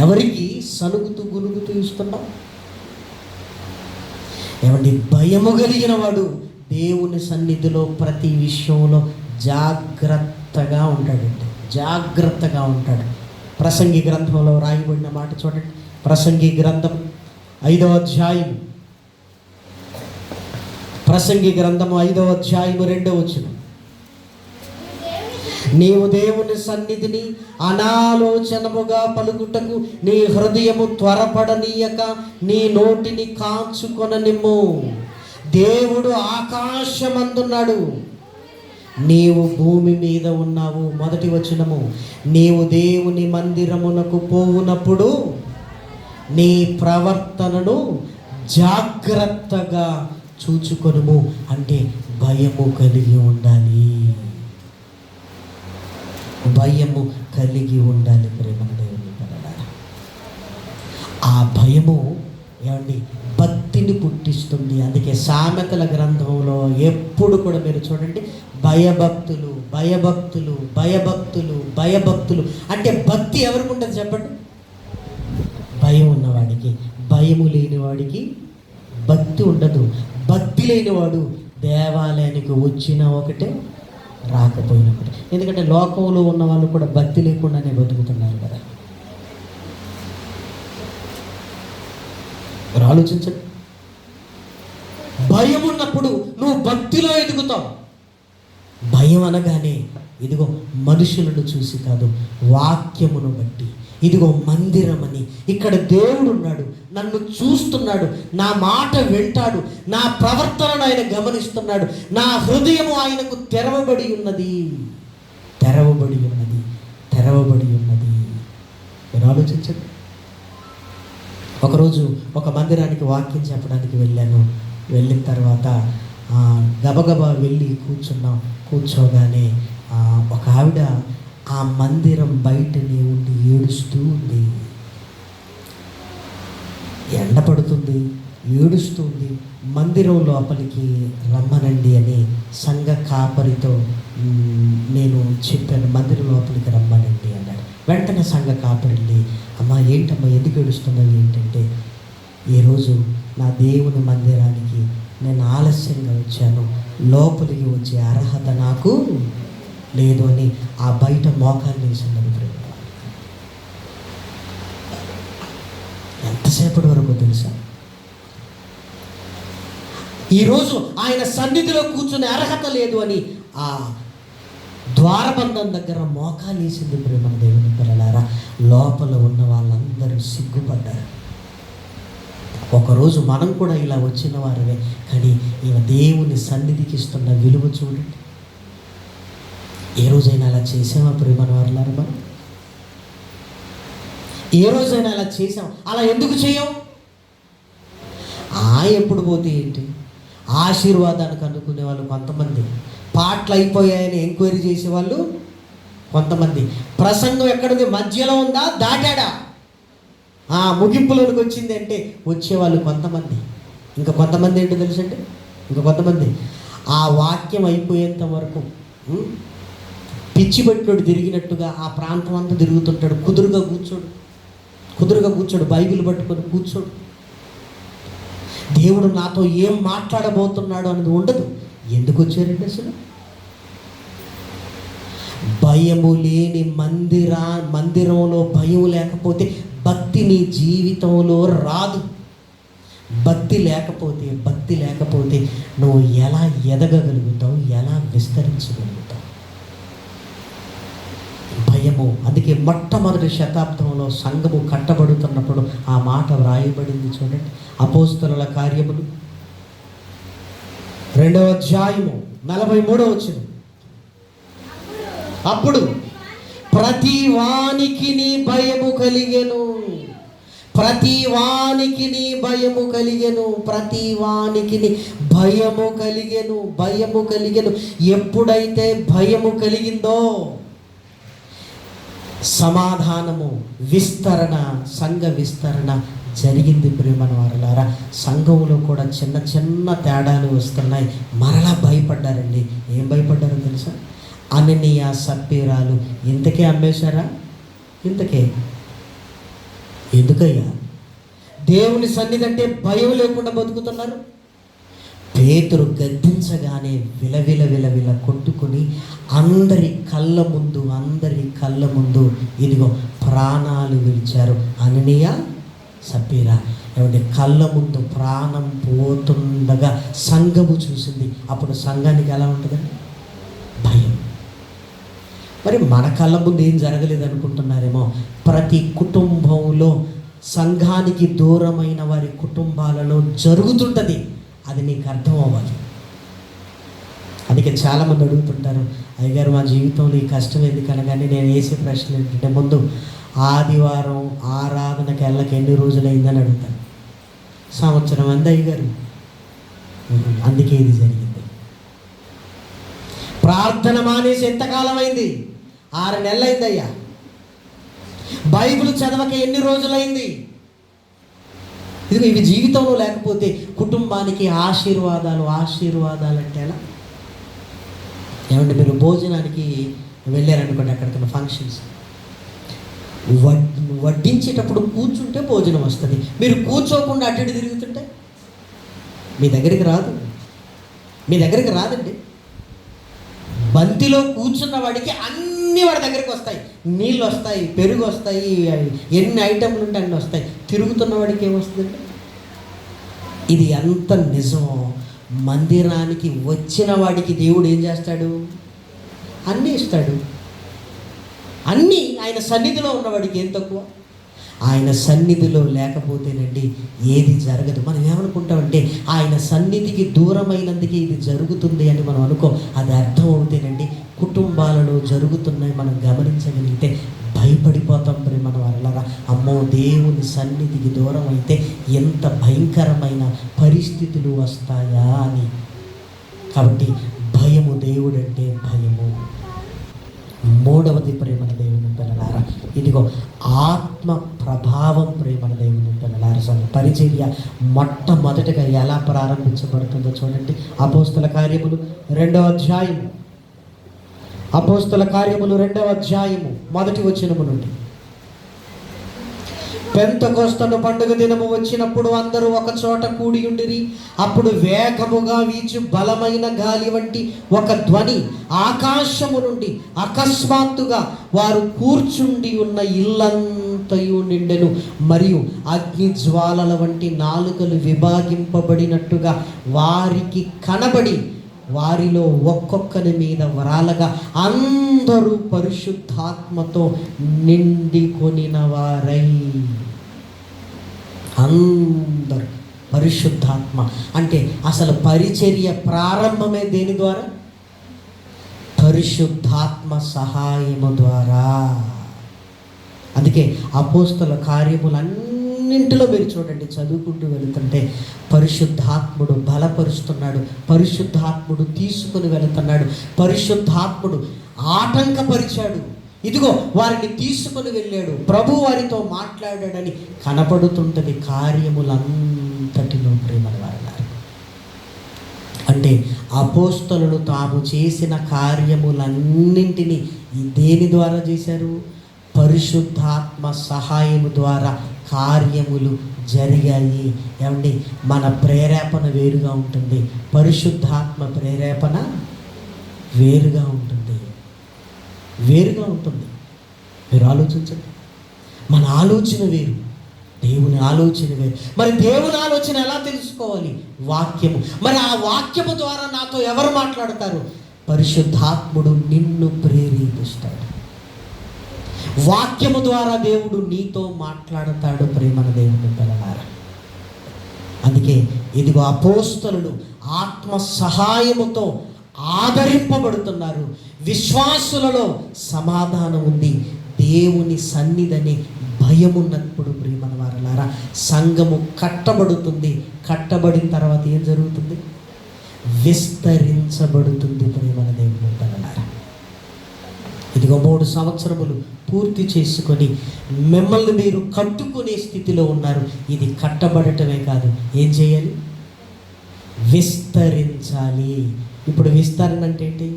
ఎవరికి సణుగుతూ గునుగుతూ ఇస్తున్నావు? ఏమండి, భయము కలిగిన వాడు దేవుని సన్నిధిలో ప్రతి విషయంలో జాగ్రత్తగా ఉంటాడండి, జాగ్రత్తగా ఉంటాడు. ప్రసంగి గ్రంథంలో రాయబడిన మాట చూడండి. ప్రసంగి గ్రంథం 5వ అధ్యాయం, ప్రసంగి గ్రంథము 5వ అధ్యాయము 2వ వచనం. నీవు దేవుని సన్నిధిని అనాలోచనముగా పలుకుటకు నీ హృదయము త్వరపడనీయక నీ నోటిని కాచుకొననిమ్ము. దేవుడు ఆకాశమందున్నాడు, నీవు భూమి మీద ఉన్నావు. మొదటి వచనము, నీవు దేవుని మందిరమునకు పోవునప్పుడు నీ ప్రవర్తనను జాగ్రత్తగా చూచుకొనుము. అంటే భయము కలిగి ఉండాలి, భయము కలిగి ఉండాలి. ప్రేమ దేవుని పిల్లలారా, ఆ భయము ఏమండి భక్తిని పుట్టిస్తుంది. అందుకే సామెతల గ్రంథంలో ఎప్పుడు కూడా మీరు చూడండి, భయభక్తులు భయభక్తులు భయభక్తులు భయభక్తులు. అంటే భక్తి ఎవరికి ఉంటుంది చెప్పండి? భయం ఉన్నవాడికి. భయము లేనివాడికి భక్తి ఉండదు. భక్తి లేనివాడు దేవాలయానికి వచ్చినా ఒకటే, రాకపోయినా ఒకటే. ఎందుకంటే లోకంలో ఉన్న వాళ్ళు కూడా భక్తి లేకుండానే బతుకుతున్నారు కదా. ఆలోచించండి, భయం ఉన్నప్పుడు నువ్వు భక్తిలో ఎదుగుతావు. భయం అనగానే ఇదిగో మనుషులను చూసి కాదు, వాక్యమును బట్టి. ఇదిగో మందిరమని, ఇక్కడ దేవుడు ఉన్నాడు, నన్ను చూస్తున్నాడు, నా మాట వింటాడు, నా ప్రవర్తనను ఆయన గమనిస్తున్నాడు, నా హృదయము ఆయనకు తెరవబడి ఉన్నది, తెరవబడి ఉన్నది, తెరవబడి ఉన్నది. మీరు ఆలోచించండి. ఒకరోజు ఒక మందిరానికి వాక్యం చెప్పడానికి వెళ్ళాను. వెళ్ళిన తర్వాత గబగబా వెళ్ళి కూర్చోగానే ఒక ఆవిడ ఆ మందిరం బయటనే ఉండి ఏడుస్తూ ఉంది. ఎండ పడుతుంది, ఏడుస్తుంది. మందిరం లోపలికి రమ్మనండి అని సంఘ కాపరితో నేను చెప్పాను, మందిరం లోపలికి రమ్మనండి అన్నాడు. వెంటనే సంఘ కాపరి వెళ్ళి, అమ్మా ఏంటమ్మా ఎందుకు ఏడుస్తున్నావు ఏంటంటే, ఈరోజు నా దేవుని మందిరానికి నేను ఆలస్యంగా వచ్చాను, లోపలికి వచ్చే అర్హత నాకు లేదు అని ఆ బయట మోకాలు వేసినది. ఎంతసేపటి వరకు తెలుసా? ఈరోజు ఆయన సన్నిధిలో కూర్చునే అర్హత లేదు అని ఆ ద్వారబంధం దగ్గర మోకాలు వేసింది. ప్రేమ దేవుని పిల్లలారా, లోపల ఉన్న వాళ్ళందరూ సిగ్గుపడ్డారు. ఒకరోజు మనం కూడా ఇలా వచ్చిన వారమే, కానీ ఈమె దేవుని సన్నిధికి ఇస్తున్న విలువ చూడండి. ఏ రోజైనా అలా చేసామా ప్రేమను వారులారా? మనం ఏ రోజైనా అలా చేసాం? అలా ఎందుకు చేయం? ఎప్పుడు పోతే ఏంటి, ఆశీర్వాదానికి అనుకునే వాళ్ళు కొంతమంది, పాటలు అయిపోయాయని ఎంక్వైరీ చేసేవాళ్ళు కొంతమంది, ప్రసంగం ఎక్కడిది మధ్యలో ఉందా దాటాడా ముగింపులోకి వచ్చింది అంటే వచ్చేవాళ్ళు కొంతమంది. ఇంకా కొంతమంది ఏంటో తెలుసంటే, ఇంకా కొంతమంది ఆ వాక్యం అయిపోయేంత వరకు పిచ్చి పట్టినోడు తిరిగినట్టుగా ఆ ప్రాంతం అంతా తిరుగుతుంటాడు. కుదురుగా కూర్చోడు, బైబిల్ పట్టుకొని కూర్చోడు. దేవుడు నాతో ఏం మాట్లాడబోతున్నాడు అనేది ఉండదు. ఎందుకు వచ్చారండి అసలు? భయము లేని మందిరంలో భయం లేకపోతే భక్తి నీ జీవితంలో రాదు. భక్తి లేకపోతే నువ్వు ఎలా ఎదగగలుగుతావు, ఎలా విస్తరించగలుగుతావు? భయము. అందుకే మొట్టమొదటి శతాబ్దంలో సంఘము కట్టబడుతున్నప్పుడు ఆ మాట వ్రాయబడింది చూడండి. అపోస్తలుల కార్యములు 2వ అధ్యాయము 43వ వచనం. అప్పుడు ప్రతి వానికి నీ భయము కలిగెను, ప్రతి వానికి భయము కలిగెను, ప్రతి వానికి భయము కలిగెను, భయము కలిగెను. ఎప్పుడైతే భయము కలిగిందో సమాధానము, విస్తరణ, సంఘ విస్తరణ జరిగింది. ప్రియమైన వారలారా, సంఘంలో కూడా చిన్న చిన్న తేడాలు వస్తున్నాయి. మరలా భయపడ్డారండి. ఏం భయపడ్డారో తెలుసా? అననీయ సప్పీరాలు ఇంతకే అమ్మేశారా? ఇంతకే ఎందుకయ్యా? దేవుని సన్నిధి అంటే భయం లేకుండా బతుకుతున్నారు. పేతురు గద్దించగానే విలవిల విలవిల కొట్టుకుని అందరి కళ్ళ ముందు ఇదిగో ప్రాణాలు విడిచారు. అననీయ సప్పీరా ఏమంటే కళ్ళ ముందు ప్రాణం పోతుండగా సంఘము చూసింది. అప్పుడు సంఘానికి ఎలా ఉంటుందండి? భయం. మరి మన కళ్ళ ముందు ఏం జరగలేదు అనుకుంటున్నారేమో. ప్రతి కుటుంబంలో, సంఘానికి దూరమైన వారి కుటుంబాలలో జరుగుతుంటుంది. అది నీకు అర్థం అవ్వాలి. అందుకే చాలామంది అడుగుతుంటారు, అయ్యగారు మా జీవితంలో ఈ కష్టం ఎందుకు అనగానే నేను వేసే ప్రశ్న ఏంటంటే, ముందు ఆదివారం ఆరాధనకి వెళ్ళక ఎన్ని రోజులైందని అడుగుతాను. సంవత్సరం అంది అయ్యగారు. అందుకే ఇది జరిగింది. ప్రార్థన మానేసి ఎంతకాలం అయింది? 6 నెలలు అయిందయ్యా. బైబిల్ చదవక ఎన్ని రోజులైంది? ఇదిగో ఇవి జీవితంలో లేకపోతే కుటుంబానికి ఆశీర్వాదాలు అంటే ఎలా? ఏమంటే మీరు భోజనానికి వెళ్ళారనుకోండి, అక్కడికి ఫంక్షన్స్ వడ్డించేటప్పుడు కూర్చుంటే భోజనం వస్తుంది. మీరు కూర్చోకుండా అటు తిరుగుతుంటే మీ దగ్గరికి రాదండి. బంతిలో కూర్చున్న వాడికి అన్నీ వాడి దగ్గరికి వస్తాయి. నీళ్ళు వస్తాయి, పెరుగు వస్తాయి, ఎన్ని ఐటెంలు ఉంటే అన్నీ వస్తాయి. తిరుగుతున్న వాడికి ఏమొస్తుందండి? ఇది ఎంత నిజమో, మందిరానికి వచ్చిన వాడికి దేవుడు ఏం చేస్తాడు? అన్నీ ఇస్తాడు. అన్నీ ఆయన సన్నిధిలో ఉన్నవాడికి ఏం తక్కువ? ఆయన సన్నిధిలో లేకపోతేనండి ఏది జరగదు. మనం ఏమనుకుంటామంటే ఆయన సన్నిధికి దూరమైనందుకే ఇది జరుగుతుంది అని మనం అనుకో. అది అర్థం అవుతేనండి కుటుంబాలలో జరుగుతున్నాయి మనం గమనించగలిగితే భయపడిపోతాం. మరి మనం అలా అమ్మో దేవుని సన్నిధికి దూరం అయితే ఎంత భయంకరమైన పరిస్థితులు వస్తాయా అని. కాబట్టి భయము, దేవుడంటే భయము. మూడవది ప్రేమల దేవుని పిల్లలారా, ఇదిగో ఆత్మ ప్రభావం. ప్రేమల దేవుని పిల్లలారా, పరిచర్య మొట్టమొదటిగా ఎలా ప్రారంభించబడుతుందో చూడండి. అపోస్తల కార్యములు 2వ అధ్యాయము, అపోస్తల కార్యములు 2వ అధ్యాయము 1వ వచనము నుండి. పెంతెకొస్తను పండుగ దినము వచ్చినప్పుడు అందరూ ఒక చోట కూడి ఉండిరి. అప్పుడు వేగముగా వీచు బలమైన గాలి వంటి ఒక ధ్వని ఆకాశము నుండి అకస్మాత్తుగా వారు కూర్చుండి ఉన్న ఇల్లంతయు నిండెను. మరియు అగ్ని జ్వాలల వంటి నాలుకలు విభాగింపబడినట్టుగా వారికి కనబడి వారిలో ఒక్కొక్కరి మీద వరాలగా అందరూ పరిశుద్ధాత్మతో నిండి కొనిన వారై. అందరూ పరిశుద్ధాత్మ అంటే అసలు పరిచర్య ప్రారంభమే దేని ద్వారా? పరిశుద్ధాత్మ సహాయము ద్వారా. అందుకే అపోస్తల కార్యములన్నింటిలో మీరు చూడండి, చదువుకుంటూ వెళుతుంటే పరిశుద్ధాత్ముడు బలపరుస్తున్నాడు, పరిశుద్ధాత్ముడు తీసుకుని వెళుతున్నాడు, పరిశుద్ధాత్ముడు ఆటంకపరిచాడు, ఇదిగో వారిని తీసుకుని వెళ్ళాడు, ప్రభు వారితో మాట్లాడాడని కనపడుతుంటుంది కార్యములంతటిలో. ప్రేమల వారలారా, అంటే అపోస్తలులు తాము చేసిన కార్యములన్నింటినీ దేని ద్వారా చేశారు? పరిశుద్ధాత్మ సహాయము ద్వారా కార్యములు జరిగాయి. ఏమండి, మన ప్రేరేపణ వేరుగా ఉంటుంది, పరిశుద్ధాత్మ ప్రేరేపణ వేరుగా ఉంటుంది. మీరు ఆలోచించండి. మన ఆలోచన వేరు, దేవుని ఆలోచన వేరు. మరి దేవుని ఆలోచన ఎలా తెలుసుకోవాలి? వాక్యము. మరి ఆ వాక్యము ద్వారా నాతో ఎవరు మాట్లాడతారు? పరిశుద్ధాత్ముడు నిన్ను ప్రేరేపిస్తాడు. వాక్యము ద్వారా దేవుడు నీతో మాట్లాడతాడు. ప్రేమన దేవుని పిల్లలారా, అందుకే ఇదిగో అపోస్తలులు ఆత్మ సహాయముతో ఆదరింపబడుతున్నారు. విశ్వాసులలో సమాధానం ఉంది, దేవుని సన్నిధిని భయం ఉన్నప్పుడు ప్రియమైన వారలారా సంఘము కట్టబడుతుంది. కట్టబడిన తర్వాత ఏం జరుగుతుంది? విస్తరించబడుతుంది ప్రియమైన దేవుని వారలారా. ఇదిగో 3 సంవత్సరములు పూర్తి చేసుకొని మిమ్మల్ని మీరు కట్టుకునే స్థితిలో ఉన్నారు. ఇది కట్టబడటమే కాదు, ఏం చేయాలి? విస్తరించాలి. ఇప్పుడు విస్తరణ అంటే ఏంటి?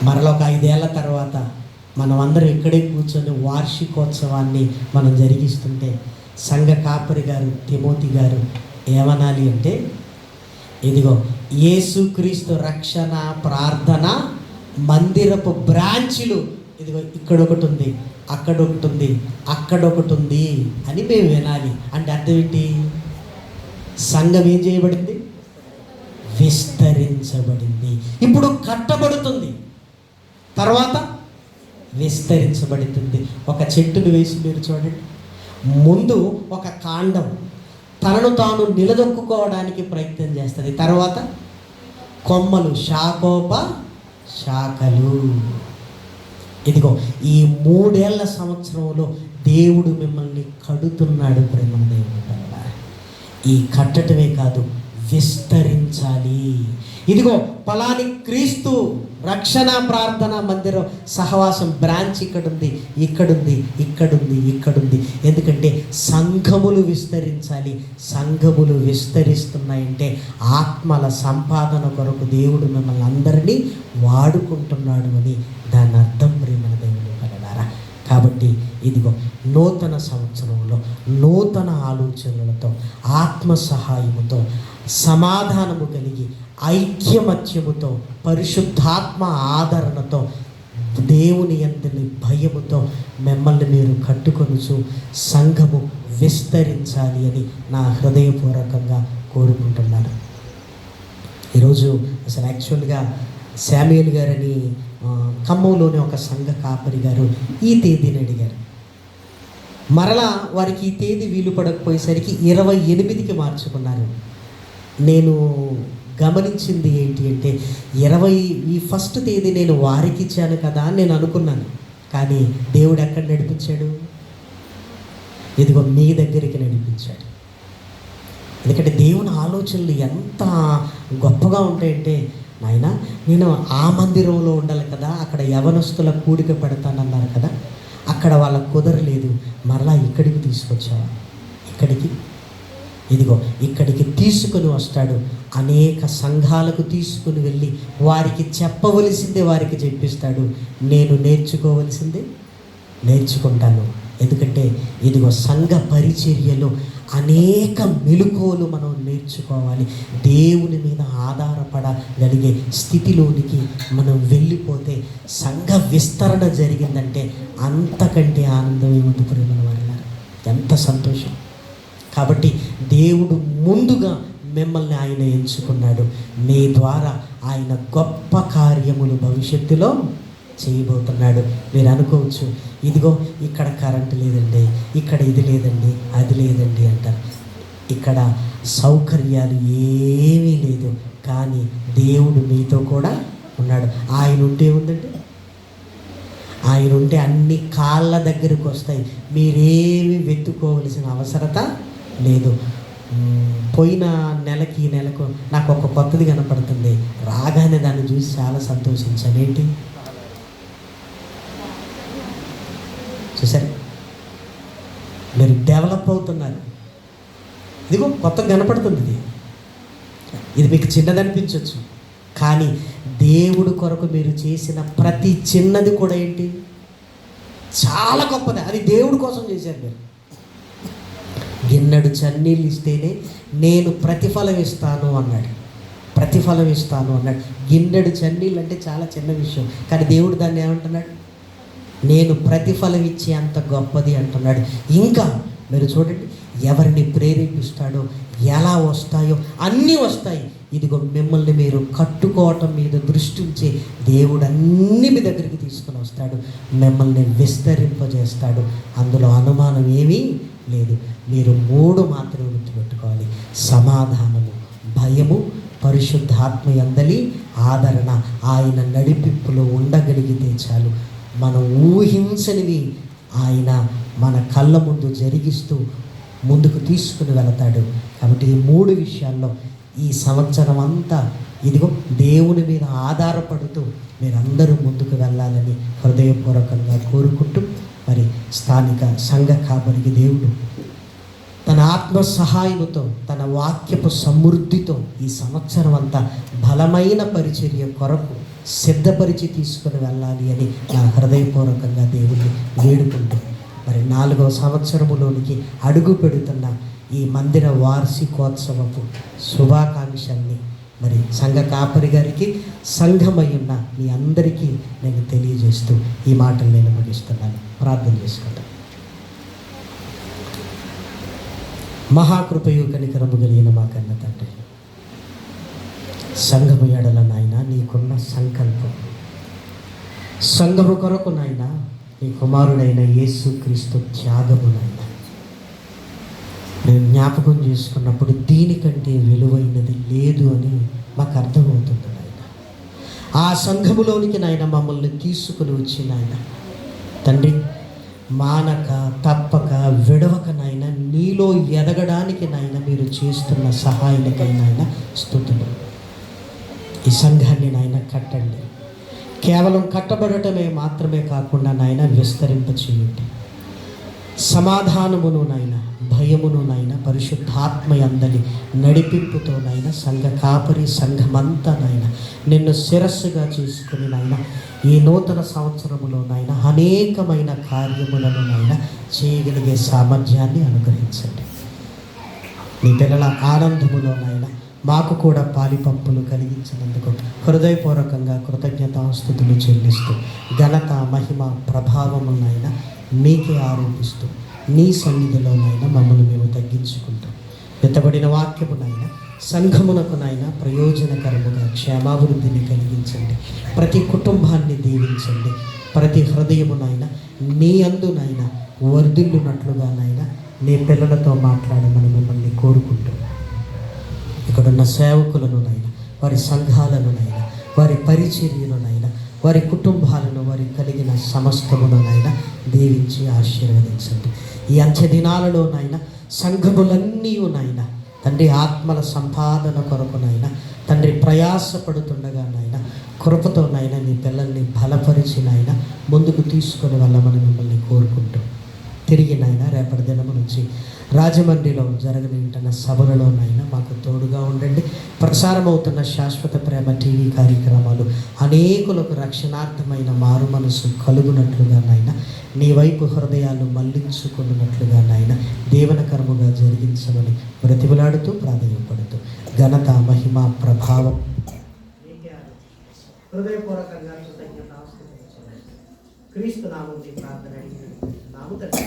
మరలా ఒక 5 ఏళ్ల తర్వాత మనం అందరం ఇక్కడే కూర్చొని వార్షికోత్సవాన్ని మనం జరిగిస్తుంటే సంఘ కాపరి గారు తిమోతి గారు ఏమనాలి అంటే, ఇదిగో యేసుక్రీస్తు రక్షణ ప్రార్థన మందిరపు బ్రాంచ్లు ఇదిగో ఇక్కడ ఒకటి ఉంది, అక్కడ ఒకటి ఉంది, అక్కడ ఒకటి ఉంది అని మేము వినాలి. అంటే అర్థం ఏంటి? సంఘం ఏం చేయబడింది? విస్తరించబడింది. ఇప్పుడు కట్టబడుతుంది, తర్వాత విస్తరించబడుతుంది. ఒక చెట్టును వేసి మీరు చూడండి, ముందు ఒక కాండం తనను తాను నిలదొక్కుకోవడానికి ప్రయత్నం చేస్తుంది, తర్వాత కొమ్మలు శాఖోప శాఖలు. ఇదిగో ఈ 3 ఏళ్ల సంవత్సరంలో దేవుడు మిమ్మల్ని కడుతున్నాడు ప్రేమ దేవుడు. ఈ కట్టటమే కాదు, విస్తరించాలి. ఇదిగో పలాని క్రీస్తు రక్షణ ప్రార్థన మందిరం సహవాసం బ్రాంచ్ ఇక్కడుంది, ఇక్కడుంది, ఇక్కడుంది, ఇక్కడుంది. ఎందుకంటే సంఘములు విస్తరించాలి. సంఘములు విస్తరిస్తున్నాయంటే ఆత్మల సంపాదన కొరకు దేవుడు మిమ్మల్ని అందరినీ వాడుకుంటున్నాడు అని దాని అర్థం ప్రియమైన దేవుడు కలడారా. కాబట్టి ఇదిగో నూతన సంవత్సరంలో నూతన ఆలోచనలతో ఆత్మ సహాయముతో సమాధానము కలిగి ఐక్యమత్యముతో పరిశుద్ధాత్మ ఆదరణతో దేవుని యందుని భయముతో మిమ్మల్ని మీరు కట్టుకొనుచు సంఘము విస్తరించాలి అని నా హృదయపూర్వకంగా కోరుకుంటున్నాను. ఈరోజు అసలు యాక్చువల్గా శామ్యూల్ గారని ఖమ్మంలోని ఒక సంఘ కాపరి గారు ఈ తేదీని అడిగారు. మరలా వారికి ఈ తేదీ వీలు పడకపోయేసరికి 28కి మార్చుకున్నారు. నేను గమనించింది ఏంటి అంటే, ఈ ఫస్ట్ తేదీ నేను వారికి ఇచ్చాను కదా అని నేను అనుకున్నాను. కానీ దేవుడు ఎక్కడ నడిపించాడు? ఇదిగో మీ దగ్గరికి నడిపించాడు. ఎందుకంటే దేవుని ఆలోచనలు ఎంత గొప్పగా ఉంటాయంటే, నాయన నేను ఆ మందిరంలో ఉండాలి కదా, అక్కడ యవనస్తుల కూడిక పెడతానన్నారు కదా, అక్కడ వాళ్ళకు కుదరలేదు, మరలా ఇక్కడికి తీసుకొచ్చావా? ఇక్కడికి తీసుకుని వస్తాడు. అనేక సంఘాలకు తీసుకుని వెళ్ళి వారికి చెప్పవలసిందే వారికి చెప్పిస్తాడు. నేను నేర్చుకోవలసిందే నేర్చుకుంటాను. ఎందుకంటే ఇదిగో సంఘ పరిచర్యలో అనేక మెలకువలు మనం నేర్చుకోవాలి. దేవుని మీద ఆధారపడగలిగే స్థితిలోనికి మనం వెళ్ళిపోతే సంఘ విస్తరణ జరిగిందంటే అంతకంటే ఆనందం ఏముంది ప్రేమ వల్ల? ఎంత సంతోషం. కాబట్టి దేవుడు ముందుగా మిమ్మల్ని ఆయన ఎంచుకున్నాడు. మీ ద్వారా ఆయన గొప్ప కార్యములు భవిష్యత్తులో చేయబోతున్నాడు. మీరు అనుకోవచ్చు, ఇదిగో ఇక్కడ కరెంటు లేదండి, ఇక్కడ ఇది లేదండి, అది లేదండి అంటారు. ఇక్కడ సౌకర్యాలు ఏమీ లేదు, కానీ దేవుడు మీతో కూడా ఉన్నాడు. ఆయన ఉంటే ఉందండి, ఆయన ఉంటే అన్ని కాళ్ళ దగ్గరకు వస్తాయి. మీరేమి వెతుక్కోవలసిన అవసరత లేదు. పోయిన నెలకి ఈ నెలకు నాకు ఒక కొత్తది కనపడుతుంది. రాగానే దాన్ని చూసి చాలా సంతోషించాను. ఏంటి చూసారు? మీరు డెవలప్ అవుతున్నారు. ఇదిగో కొత్తగా కనపడుతుంది. ఇది మీకు చిన్నదనిపించవచ్చు, కానీ దేవుడు కొరకు మీరు చేసిన ప్రతి చిన్నది కూడా ఏంటి? చాలా గొప్పది. అది దేవుడి కోసం చేశారు. మీరు గిన్నెడు చన్నీళ్ళు ఇస్తేనే నేను ప్రతిఫలం ఇస్తాను అన్నాడు. గిన్నెడు చన్నీళ్ళు అంటే చాలా చిన్న విషయం, కానీ దేవుడు దాన్ని ఏమంటున్నాడు? నేను ప్రతిఫలం ఇచ్చే అంత గొప్పది అంటున్నాడు. ఇంకా మీరు చూడండి, ఎవరిని ప్రేరేపిస్తాడో, ఎలా వస్తాయో అన్నీ వస్తాయి. ఇదిగో మిమ్మల్ని మీరు కట్టుకోవటం మీద దృష్టి ఉంచి దేవుడు అన్ని మీ దగ్గరికి తీసుకుని వస్తాడు. మిమ్మల్ని విస్తరింపజేస్తాడు. అందులో అనుమానం ఏమీ లేదు. మీరు 3 మాత్రమే గుర్తుపెట్టుకోవాలి: సమాధానము, భయము, పరిశుద్ధాత్మ యందలి ఆదరణ. ఆయన నడిపింపులో ఉండగలిగితే చాలు. మనం ఊహించనివి ఆయన మన కళ్ళ ముందు జరిగిస్తూ ముందుకు తీసుకుని వెళతాడు. కాబట్టి ఈ 3 విషయాల్లో ఈ సంవత్సరం అంతా ఇదిగో దేవుని మీద ఆధారపడుతూ మీరందరూ ముందుకు వెళ్ళాలని హృదయపూర్వకంగా కోరుకుంటూ, మరి స్థానిక సంఘ కాపరికి దేవుడు తన ఆత్మ సహాయముతో, తన వాక్యపు సమృద్ధితో ఈ సంవత్సరం అంతా బలమైన పరిచర్య కొరకు సిద్ధపరిచి తీసుకుని వెళ్ళాలి అని నా హృదయపూర్వకంగా దేవుడిని వేడుకుంటూ, మరి 4వ సంవత్సరములోనికి అడుగు పెడుతున్న ఈ మందిర వార్షికోత్సవపు శుభాకాంక్షల్ని మరి సంఘ కాపరి గారికి, సంఘమయ్యున్న మీ అందరికీ నేను తెలియజేస్తూ ఈ మాటలు నేను ముగిస్తున్నాను. ప్రార్థన చేసుకుంటాను. మహాకృపయు కనికరము కలిగిన మా కన్న తండ్రి, సంఘము ఎడల నాయన నీకున్న సంకల్పం, సంఘము కొరకు నాయన నీ కుమారుడైన యేసుక్రీస్తు త్యాగము నాయన నేను జ్ఞాపకం చేసుకున్నప్పుడు దీనికంటే విలువైనది లేదు అని మాకు అర్థమవుతుంది నాయన. ఆ సంఘములోనికి నాయన మమ్మల్ని తీసుకుని వచ్చి నాయన తండ్రి, మానక తప్పక విడవక నాయన నీలో ఎదగడానికి నాయన మీరు చేస్తున్న సహాయానికై నాయన స్తుతులు. ఈ సంఘాన్ని నాయన కట్టండి. కేవలం కట్టబడటమే మాత్రమే కాకుండా నాయన విస్తరింప చేయండి. సమాధానమును నాయన, భయమును నాయన, పరిశుద్ధాత్మ యందలి నడిపింపుతో నాయన సంఘ కాపరి సంఘమంతా నాయన నిన్ను శిరస్సుగా చేసుకుని నాయన ఈ నూతన సంవత్సరములో నాయన అనేకమైన కార్యములను నాయన చేయగలిగే సామర్థ్యాన్ని అనుగ్రహించండి. నీ పిల్లల ఆనందములో నాయన మాకు కూడా పాలిపంపులు కలిగించినందుకు హృదయపూర్వకంగా కృతజ్ఞతాస్తుతులు చెల్లిస్తూ, ఘనత మహిమ ప్రభావము నాయన మీకే ఆరోపిస్తూ, నీ సన్నిధిలో నాయన మమ్మల్ని మేము తగ్గించుకుంటాం. ఎత్తబడిన వాక్యము నాయన సంఘమునకు నాయన ప్రయోజనకరముగా క్షేమాభివృద్ధిని కలిగించండి. ప్రతి కుటుంబాన్ని దీవించండి. ప్రతి హృదయము నాయన నీ అందు నాయన వర్ధిల్లునట్లుగా నాయన నీ పిల్లలతో మాట్లాడమని మిమ్మల్ని కోరుకుంటూ, ఇక్కడున్న సేవకులను నాయన, వారి సంఘాలను నాయన, వారి పరిచర్యను నాయన, వారి కుటుంబాలను, వారి కలిగిన సమస్తమును నాయన దీవించి ఆశీర్వదించండి. ఈ అంత్య దినాలలో నాయన సంఘములన్నీ నాయన తండ్రి ఆత్మల సంపాదన కొరకు నాయన తండ్రి ప్రయాసపడుతుండగా నాయన కృపతో నాయన నీ పిల్లల్ని బలపరిచి నాయన ముందుకు తీసుకొని వెళ్ళమని మిమ్మల్ని కోరుకుంటూ, తిరిగి నాయన రేపటి దినము నుంచి రాజమండ్రిలో జరగనింటున్న సభలలో నాయన మాకు తోడుగా ఉండండి. ప్రసారమవుతున్న శాశ్వత ప్రేమ టీవీ కార్యక్రమాలు అనేకులకు రక్షణార్థమైన మారు మనసు కలుగునట్లుగా నాయన నీ వైపు హృదయాలు మళ్లించుకున్నట్లుగా నాయన దీవనకరముగా జరిగించమని బ్రతిమలాడుతూ ప్రాధేయపడుతూ, ఘనత మహిమ ప్రభావం హృదయపూర్వకంగా కృతజ్ఞతాస్తుతులు క్రీస్తు నామమున ప్రార్థన అడిగి నాము తండ్రి.